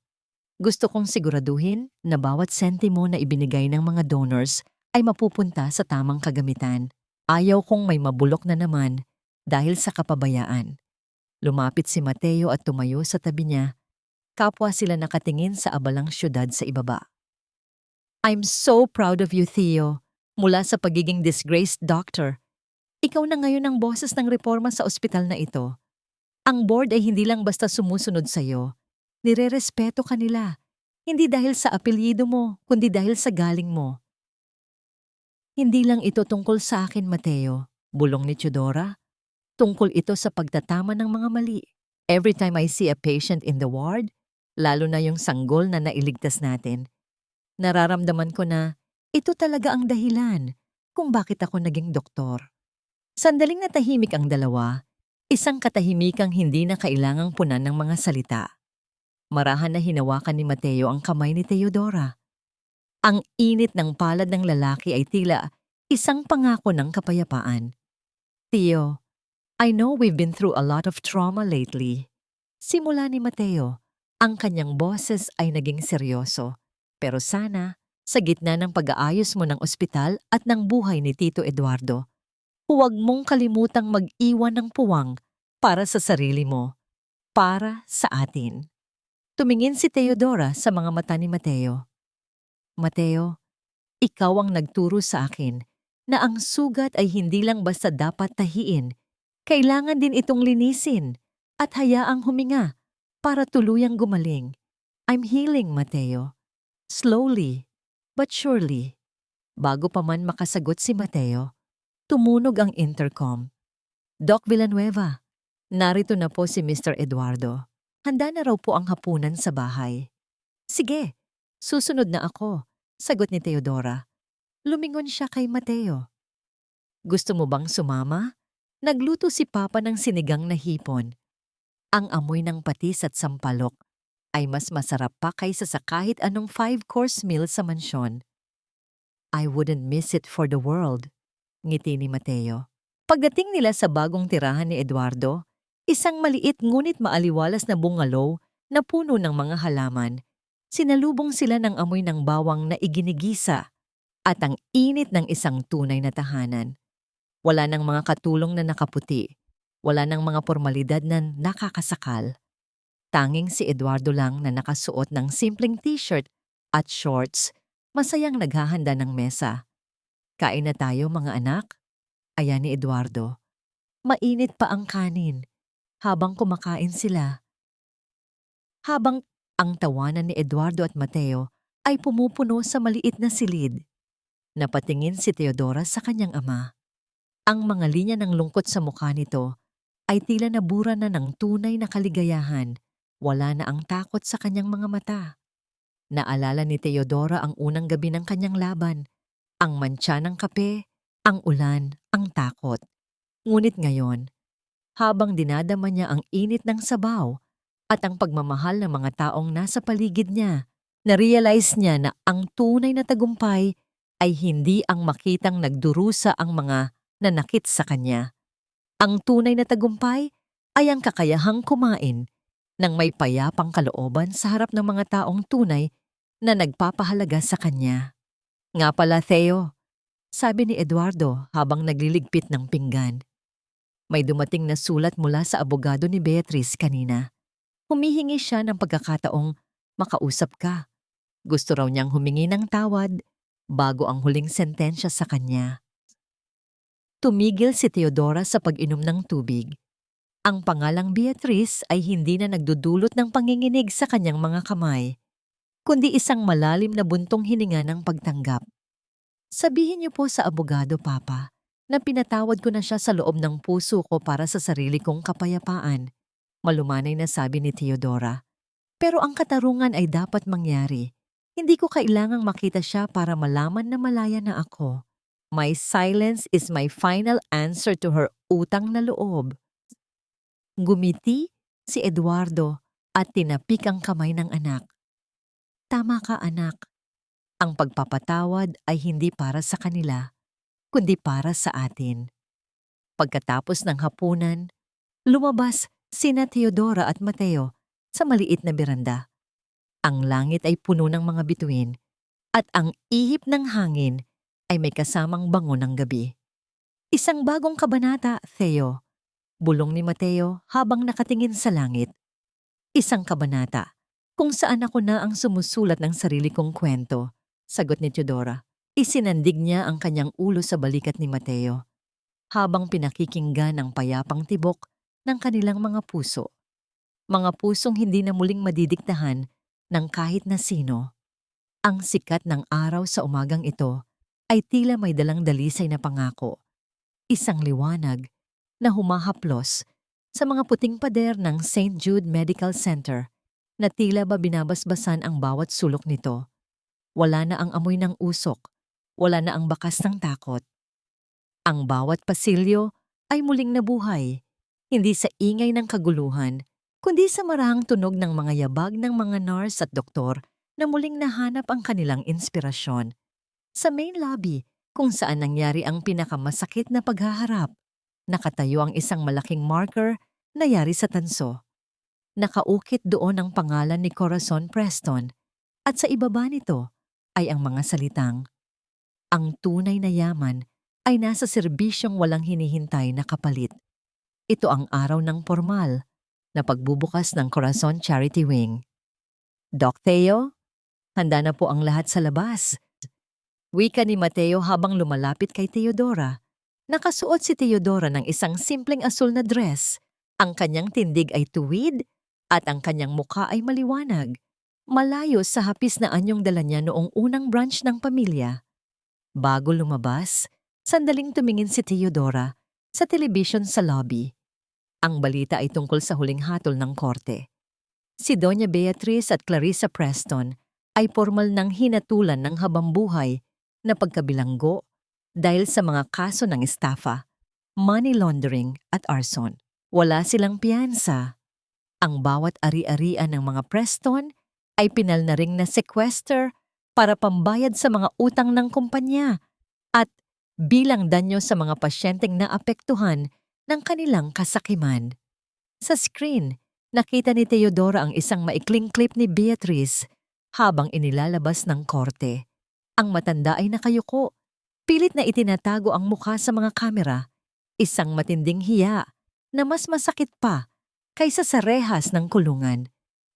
"Gusto kong siguraduhin na bawat sentimo na ibinigay ng mga donors ay mapupunta sa tamang kagamitan. Ayaw kong may mabulok na naman dahil sa kapabayaan." Lumapit si Mateo at tumayo sa tabi niya. Kapwa sila nakatingin sa abalang syudad sa ibaba. "I'm so proud of you, Theo. Mula sa pagiging disgraced doctor, ikaw na ngayon ang boses ng reforma sa ospital na ito. Ang board ay hindi lang basta sumusunod sa'yo. Nirerespeto ka nila. Hindi dahil sa apelyido mo, kundi dahil sa galing mo." "Hindi lang ito tungkol sa akin, Mateo," bulong ni Teodora. "Tungkol ito sa pagtatama ng mga mali. Every time I see a patient in the ward, lalo na yung sanggol na nailigtas natin, nararamdaman ko na ito talaga ang dahilan kung bakit ako naging doktor." Sandaling natahimik ang dalawa, isang katahimikang hindi na kailangang punan ng mga salita. Marahan na hinawakan ni Mateo ang kamay ni Teodora. Ang init ng palad ng lalaki ay tila isang pangako ng kapayapaan. "Theo, I know we've been through a lot of trauma lately." Simula ni Mateo, ang kanyang boses ay naging seryoso. "Pero sana, sa gitna ng pag-aayos mo ng ospital at ng buhay ni Tito Eduardo, huwag mong kalimutang mag-iwan ng puwang para sa sarili mo, para sa atin." Tumingin si Teodora sa mga mata ni Mateo. "Mateo, ikaw ang nagturo sa akin na ang sugat ay hindi lang basta dapat tahiin, kailangan din itong linisin at hayaang huminga para tuluyang gumaling. I'm healing, Mateo. Slowly, but surely." Bago pa man makasagot si Mateo, tumunog ang intercom. "Doc Villanueva, narito na po si Mr. Eduardo. Handa na raw po ang hapunan sa bahay." "Sige, susunod na ako," sagot ni Teodora. Lumingon siya kay Mateo. "Gusto mo bang sumama? Nagluto si Papa ng sinigang na hipon. Ang amoy ng patis at sampalok ay mas masarap pa kaysa sa kahit anong 5-course meal sa mansyon." "I wouldn't miss it for the world," ngiti ni Mateo. Pagdating nila sa bagong tirahan ni Eduardo, isang maliit ngunit maaliwalas na bungalow na puno ng mga halaman, sinalubong sila ng amoy ng bawang na iginigisa at ang init ng isang tunay na tahanan. Wala ng mga katulong na nakaputi, wala ng mga formalidad na nakakasakal. Tanging si Eduardo lang na nakasuot ng simpleng t-shirt at shorts, masayang naghahanda ng mesa. "Kain na tayo, mga anak," aya ni Eduardo. Mainit pa ang kanin habang kumakain sila. Habang ang tawanan ni Eduardo at Mateo ay pumupuno sa maliit na silid. Napatingin si Teodora sa kanyang ama. Ang mga linya ng lungkot sa mukha nito ay tila nabura na ng tunay na kaligayahan. Wala na ang takot sa kanyang mga mata. Naalala ni Teodora ang unang gabi ng kanyang laban. Ang mantsa ng kape, ang ulan, ang takot. Ngunit ngayon, habang dinadama niya ang init ng sabaw at ang pagmamahal ng mga taong nasa paligid niya, na-realize niya na ang tunay na tagumpay ay hindi ang makitang nagdurusa ang mga nanakit sa kanya. Ang tunay na tagumpay ay ang kakayahang kumain ng may payapang kalooban sa harap ng mga taong tunay na nagpapahalaga sa kanya. Nga pala, Theo, sabi ni Eduardo habang nagliligpit ng pinggan. May dumating na sulat mula sa abogado ni Beatrice kanina. Humihingi siya ng pagkakataong makausap ka. Gusto raw niyang humingi ng tawad bago ang huling sentensya sa kanya. Tumigil si Teodora sa pag-inom ng tubig. Ang pangalang Beatrice ay hindi na nagdudulot ng panginginig sa kanyang mga kamay, kundi isang malalim na buntong hininga ng pagtanggap. Sabihin niyo po sa abogado, Papa, na pinatawad ko na siya sa loob ng puso ko para sa sarili kong kapayapaan, malumanay na sabi ni Teodora. Pero ang katarungan ay dapat mangyari. Hindi ko kailangang makita siya para malaman na malaya na ako. My silence is my final answer to her utang na loob. Gumiti si Eduardo at tinapik ang kamay ng anak. Tama ka, anak. Ang pagpapatawad ay hindi para sa kanila, kundi para sa atin. Pagkatapos ng hapunan, lumabas sina Teodora at Mateo sa maliit na beranda. Ang langit ay puno ng mga bituin at ang ihip ng hangin ay may kasamang bango ng gabi. Isang bagong kabanata, Theo. Bulong ni Mateo habang nakatingin sa langit. Isang kabanata kung saan ako na ang sumusulat ng sarili kong kwento, sagot ni Teodora. Isinandig niya ang kanyang ulo sa balikat ni Mateo habang pinakikinggan ang payapang tibok ng kanilang mga puso. Mga pusong hindi na muling madidiktahan ng kahit na sino. Ang sikat ng araw sa umagang ito ay tila may dalang dalisay na pangako. Isang liwanag na humahaplos sa mga puting pader ng St. Jude Medical Center na tila ba binabasbasan ang bawat sulok nito. Wala na ang amoy ng usok, wala na ang bakas ng takot. Ang bawat pasilyo ay muling nabuhay, hindi sa ingay ng kaguluhan, kundi sa marahang tunog ng mga yabag ng mga nurse at doktor na muling nahanap ang kanilang inspirasyon. Sa main lobby, kung saan nangyari ang pinakamasakit na paghaharap, nakatayo ang isang malaking marker na yari sa tanso. Nakaukit doon ang pangalan ni Corazon Preston at sa ibaba nito ay ang mga salitang, "Ang tunay na yaman ay nasa serbisyong walang hinihintay na kapalit." Ito ang araw ng formal na pagbubukas ng Corazon Charity Wing. Doc Theo, handa na po ang lahat sa labas. Wika ni Mateo habang lumalapit kay Teodora. Nakasuot si Teodora ng isang simpleng asul na dress. Ang kanyang tindig ay tuwid at ang kanyang mukha ay maliwanag. Malayo sa hapis na anyong dala niya noong unang brunch ng pamilya. Bago lumabas, sandaling tumingin si Teodora sa telebisyon sa lobby. Ang balita ay tungkol sa huling hatol ng korte. Si Doña Beatrice at Clarissa Preston ay formal ng hinatulan ng habambuhay na pagkabilanggo dahil sa mga kaso ng estafa, money laundering at arson. Wala silang piyansa. Ang bawat ari-arian ng mga Preston ay pinal na ring na sequester para pambayad sa mga utang ng kumpanya at bilang danyo sa mga pasyenteng naapektuhan ng kanilang kasakiman. Sa screen, nakita ni Teodora ang isang maikling clip ni Beatrice habang inilalabas ng korte. Ang matanda ay nakayuko, pilit na itinatago ang mukha sa mga kamera, isang matinding hiya na mas masakit pa kaysa sa rehas ng kulungan.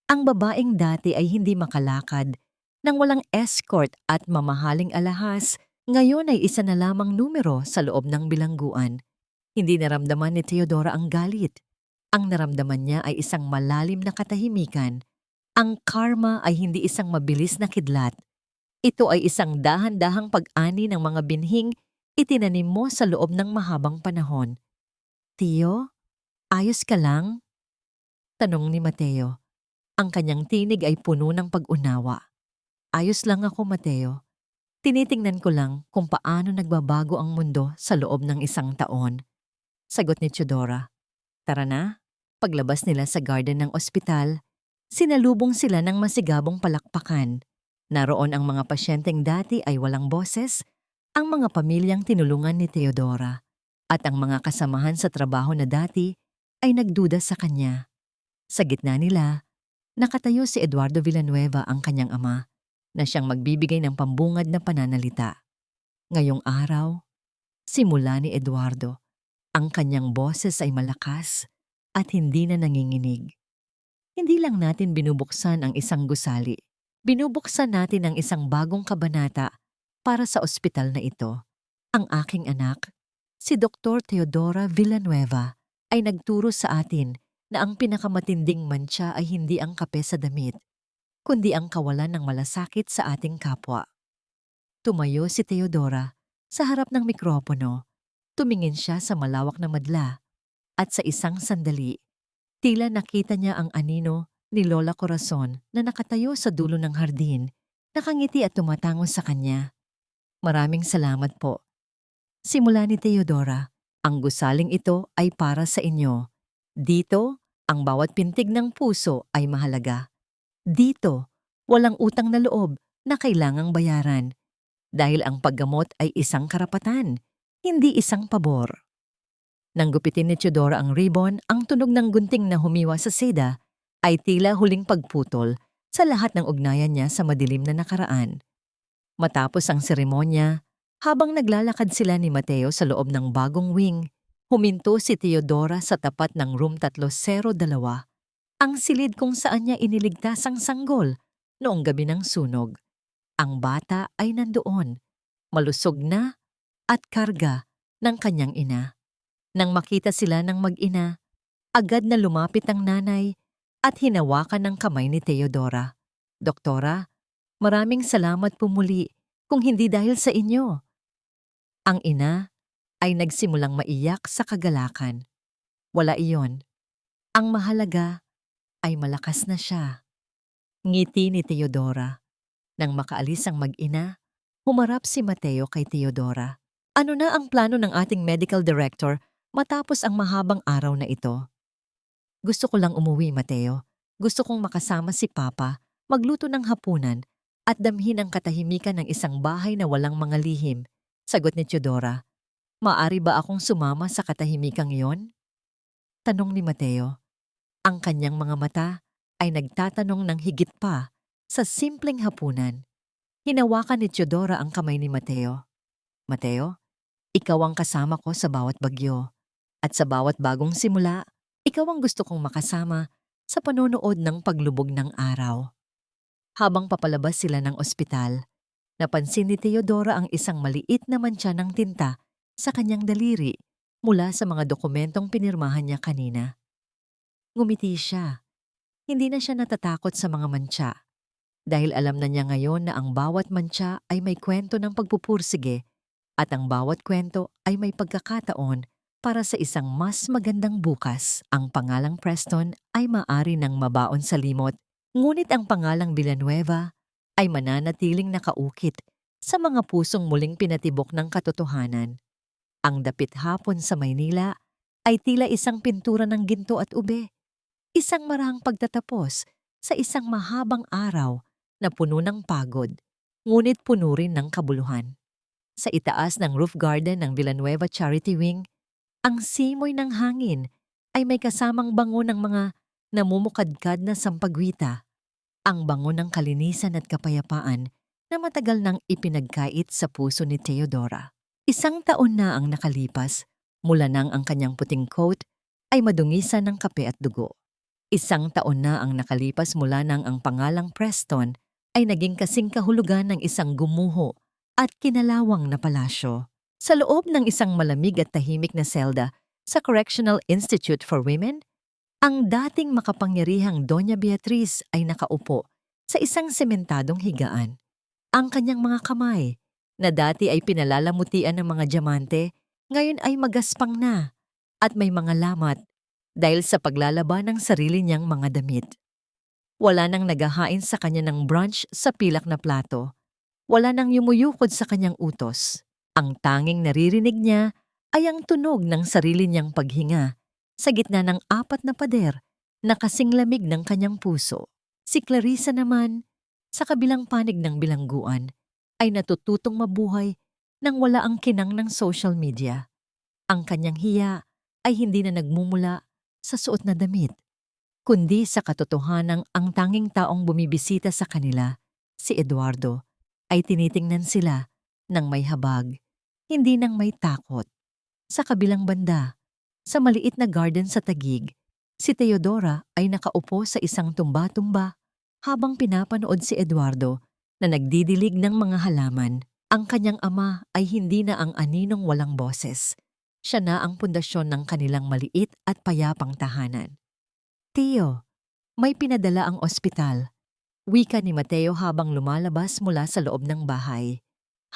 Ang babaeng dati ay hindi makalakad nang walang escort at mamahaling alahas, ngayon ay isa na lamang numero sa loob ng bilangguan. Hindi naramdaman ni Theodora ang galit. Ang naramdaman niya ay isang malalim na katahimikan. Ang karma ay hindi isang mabilis na kidlat. Ito ay isang dahan-dahang pag-ani ng mga binhing itinanim mo sa loob ng mahabang panahon. Tio, ayos ka lang? Tanong ni Mateo. Ang kanyang tinig ay puno ng pag-unawa. Ayos lang ako, Mateo. Tinitingnan ko lang kung paano nagbabago ang mundo sa loob ng isang taon. Sagot ni Theodora. Tara na. Paglabas nila sa garden ng ospital, sinalubong sila ng masigabong palakpakan. Naroon ang mga pasyenteng dati ay walang boses, ang mga pamilyang tinulungan ni Theodora, at ang mga kasamahan sa trabaho na dati ay nagduda sa kanya. Sa gitna nila, nakatayo si Eduardo Villanueva, ang kanyang ama, na siyang magbibigay ng pambungad na pananalita. Ngayong araw, simula ni Eduardo, ang kanyang boses ay malakas at hindi na nanginginig. Hindi lang natin binubuksan ang isang gusali. Binubuksan natin ang isang bagong kabanata para sa ospital na ito. Ang aking anak, si Dr. Theodora Villanueva, ay nagturo sa atin na ang pinakamatinding mantsa ay hindi ang kape sa damit, kundi ang kawalan ng malasakit sa ating kapwa. Tumayo si Theodora sa harap ng mikropono. Tumingin siya sa malawak na madla at sa isang sandali, tila nakita niya ang anino ni Lola Corazon na nakatayo sa dulo ng hardin, nakangiti at tumatango sa kanya. Maraming salamat po. Simula ni Theodora, ang gusaling ito ay para sa inyo. Dito, ang bawat pintig ng puso ay mahalaga. Dito, walang utang na loob na kailangang bayaran. Dahil ang paggamot ay isang karapatan, hindi isang pabor. Nang gupitin ni Theodora ang ribbon, ang tunog ng gunting na humiwa sa seda ay tila huling pagputol sa lahat ng ugnayan niya sa madilim na nakaraan. Matapos ang seremonya, habang naglalakad sila ni Mateo sa loob ng bagong wing, huminto si Theodora sa tapat ng room 302, ang silid kung saan niya iniligtas ang sanggol noong gabi ng sunog. Ang bata ay nandoon, malusog na at karga ng kanyang ina. Nang makita sila ng mag-ina, agad na lumapit ang nanay at hinawakan ng kamay ni Theodora. Doktora, maraming salamat po muli kung hindi dahil sa inyo. Ang ina ay nagsimulang maiyak sa kagalakan. Wala iyon. Ang mahalaga ay malakas na siya. Ngiti ni Theodora. Nang makaalis ang mag-ina, humarap si Mateo kay Theodora. Ano na ang plano ng ating medical director matapos ang mahabang araw na ito? Gusto ko lang umuwi, Mateo. Gusto kong makasama si Papa, magluto ng hapunan, at damhin ang katahimikan ng isang bahay na walang mga lihim. Sagot ni Theodora. Maari ba akong sumama sa katahimikang iyon? Tanong ni Mateo. Ang kanyang mga mata ay nagtatanong ng higit pa sa simpleng hapunan. Hinawakan ni Theodora ang kamay ni Mateo. Mateo, ikaw ang kasama ko sa bawat bagyo. At sa bawat bagong simula, ikaw ang gusto kong makasama sa panonood ng paglubog ng araw. Habang papalabas sila ng ospital, napansin ni Theodora ang isang maliit na mantsa ng tinta sa kanyang daliri mula sa mga dokumentong pinirmahan niya kanina. Ngumiti siya. Hindi na siya natatakot sa mga mantsa dahil alam na niya ngayon na ang bawat mantsa ay may kwento ng pagpupursige at ang bawat kwento ay may pagkakataon para sa isang mas magandang bukas. Ang pangalang Preston ay maari ng mabaon sa limot, ngunit ang pangalang Villanueva ay mananatiling nakaukit sa mga pusong muling pinatibok ng katotohanan. Ang dapit hapon sa Maynila ay tila isang pintura ng ginto at ube, isang marahang pagtatapos sa isang mahabang araw na puno ng pagod, ngunit puno rin ng kabuluhan. Sa itaas ng roof garden ng Villanueva Charity Wing, ang simoy ng hangin ay may kasamang bango ng mga namumukadkad na sampagwita, ang bango ng kalinisan at kapayapaan na matagal nang ipinagkait sa puso ni Theodora. Isang taon na ang nakalipas, mula nang ang kanyang puting coat ay madungisan ng kape at dugo. Isang taon na ang nakalipas mula nang ang pangalang Preston ay naging kasing kahulugan ng isang gumuho at kinalawang na palasyo. Sa loob ng isang malamig at tahimik na selda, Sa Correctional Institute for Women, ang dating makapangyarihang Doña Beatriz ay nakaupo sa isang sementadong higaan. Ang kanyang mga kamay, na dati ay pinalalamutian ng mga diamante, ngayon ay magaspang na at may mga lamat dahil sa paglalaban ng sarili niyang mga damit. Wala nang naghahain sa kanya ng brunch sa pilak na plato. Wala nang yumuyukod sa kanyang utos. Ang tanging naririnig niya ay ang tunog ng sarili niyang paghinga sa gitna ng 4 na pader na kasing lamig ng kanyang puso. Si Clarissa naman, sa kabilang panig ng bilangguan, ay natututong mabuhay nang wala ang kinang ng social media. Ang kanyang hiya ay hindi na nagmumula sa suot na damit, kundi sa katotohanang ang tanging taong bumibisita sa kanila, si Eduardo, ay tinitingnan sila ng may habag, hindi ng may takot. Sa kabilang banda, sa maliit na garden sa Taguig, si Teodora ay nakaupo sa isang tumba-tumba habang pinapanood si Eduardo na nagdidilig ng mga halaman. Ang kanyang ama ay hindi na ang aninong walang boses. Siya na ang pundasyon ng kanilang maliit at payapang tahanan. Tio, may pinadala ang ospital. Wika ni Mateo habang lumalabas mula sa loob ng bahay.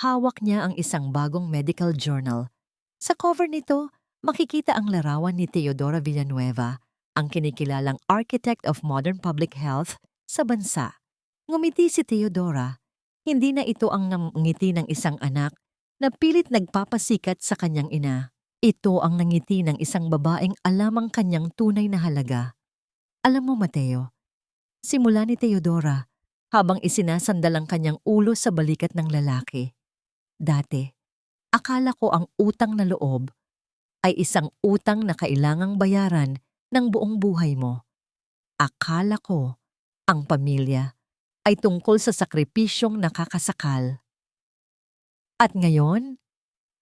Hawak niya ang isang bagong medical journal. Sa cover nito, makikita ang larawan ni Teodora Villanueva, ang kinikilalang architect of modern public health sa bansa. Ngumiti si Teodora. Hindi na ito ang ngiti ng isang anak na pilit nagpapasikat sa kanyang ina. Ito ang nangiti ng isang babaeng alam ang kanyang tunay na halaga. Alam mo, Mateo, simula ni Teodora habang isinasandal ang kanyang ulo sa balikat ng lalaki. Dati, akala ko ang utang na loob ay isang utang na kailangang bayaran ng buong buhay mo. Akala ko ang pamilya ay tungkol sa sakripisyong nakakasakal. At ngayon?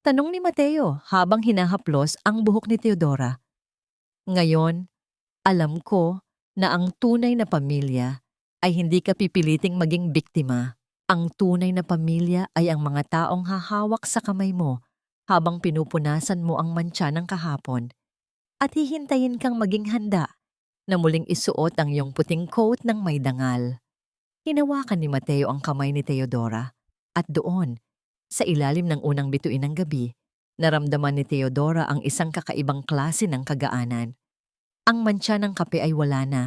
Tanong ni Mateo habang hinahaplos ang buhok ni Teodora. Ngayon, alam ko na ang tunay na pamilya ay hindi ka pipiliting maging biktima. Ang tunay na pamilya ay ang mga taong hahawak sa kamay mo habang pinupunasan mo ang mantsa ng kahapon at hihintayin kang maging handa na muling isuot ang iyong puting coat ng may dangal. Hinawakan ni Mateo ang kamay ni Teodora at doon, sa ilalim ng unang bituin ng gabi, naramdaman ni Teodora ang isang kakaibang klase ng kagaanan. Ang mantsa ng kape ay wala na,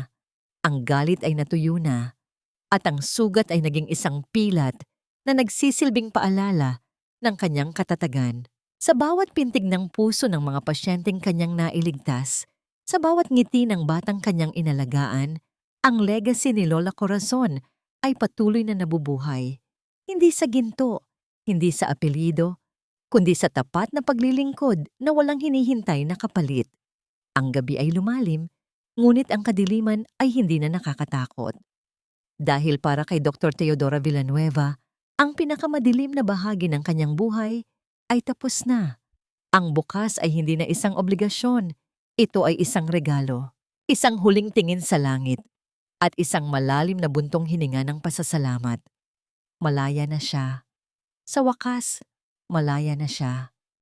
ang galit ay natuyo na, at ang sugat ay naging isang pilat na nagsisilbing paalala ng kanyang katatagan. Sa bawat pintig ng puso ng mga pasyenteng kanyang nailigtas, sa bawat ngiti ng batang kanyang inalagaan, ang legacy ni Lola Corazon ay patuloy na nabubuhay. Hindi sa ginto, hindi sa apelyido, kundi sa tapat na paglilingkod na walang hinihintay na kapalit. Ang gabi ay lumalim, ngunit ang kadiliman ay hindi na nakakatakot. Dahil para kay Dr. Teodora Villanueva, ang pinakamadilim na bahagi ng kanyang buhay ay tapos na. Ang bukas ay hindi na isang obligasyon. Ito ay isang regalo, isang huling tingin sa langit, at isang malalim na buntong hininga ng pasasalamat. Malaya na siya. Sa wakas, malaya na siya.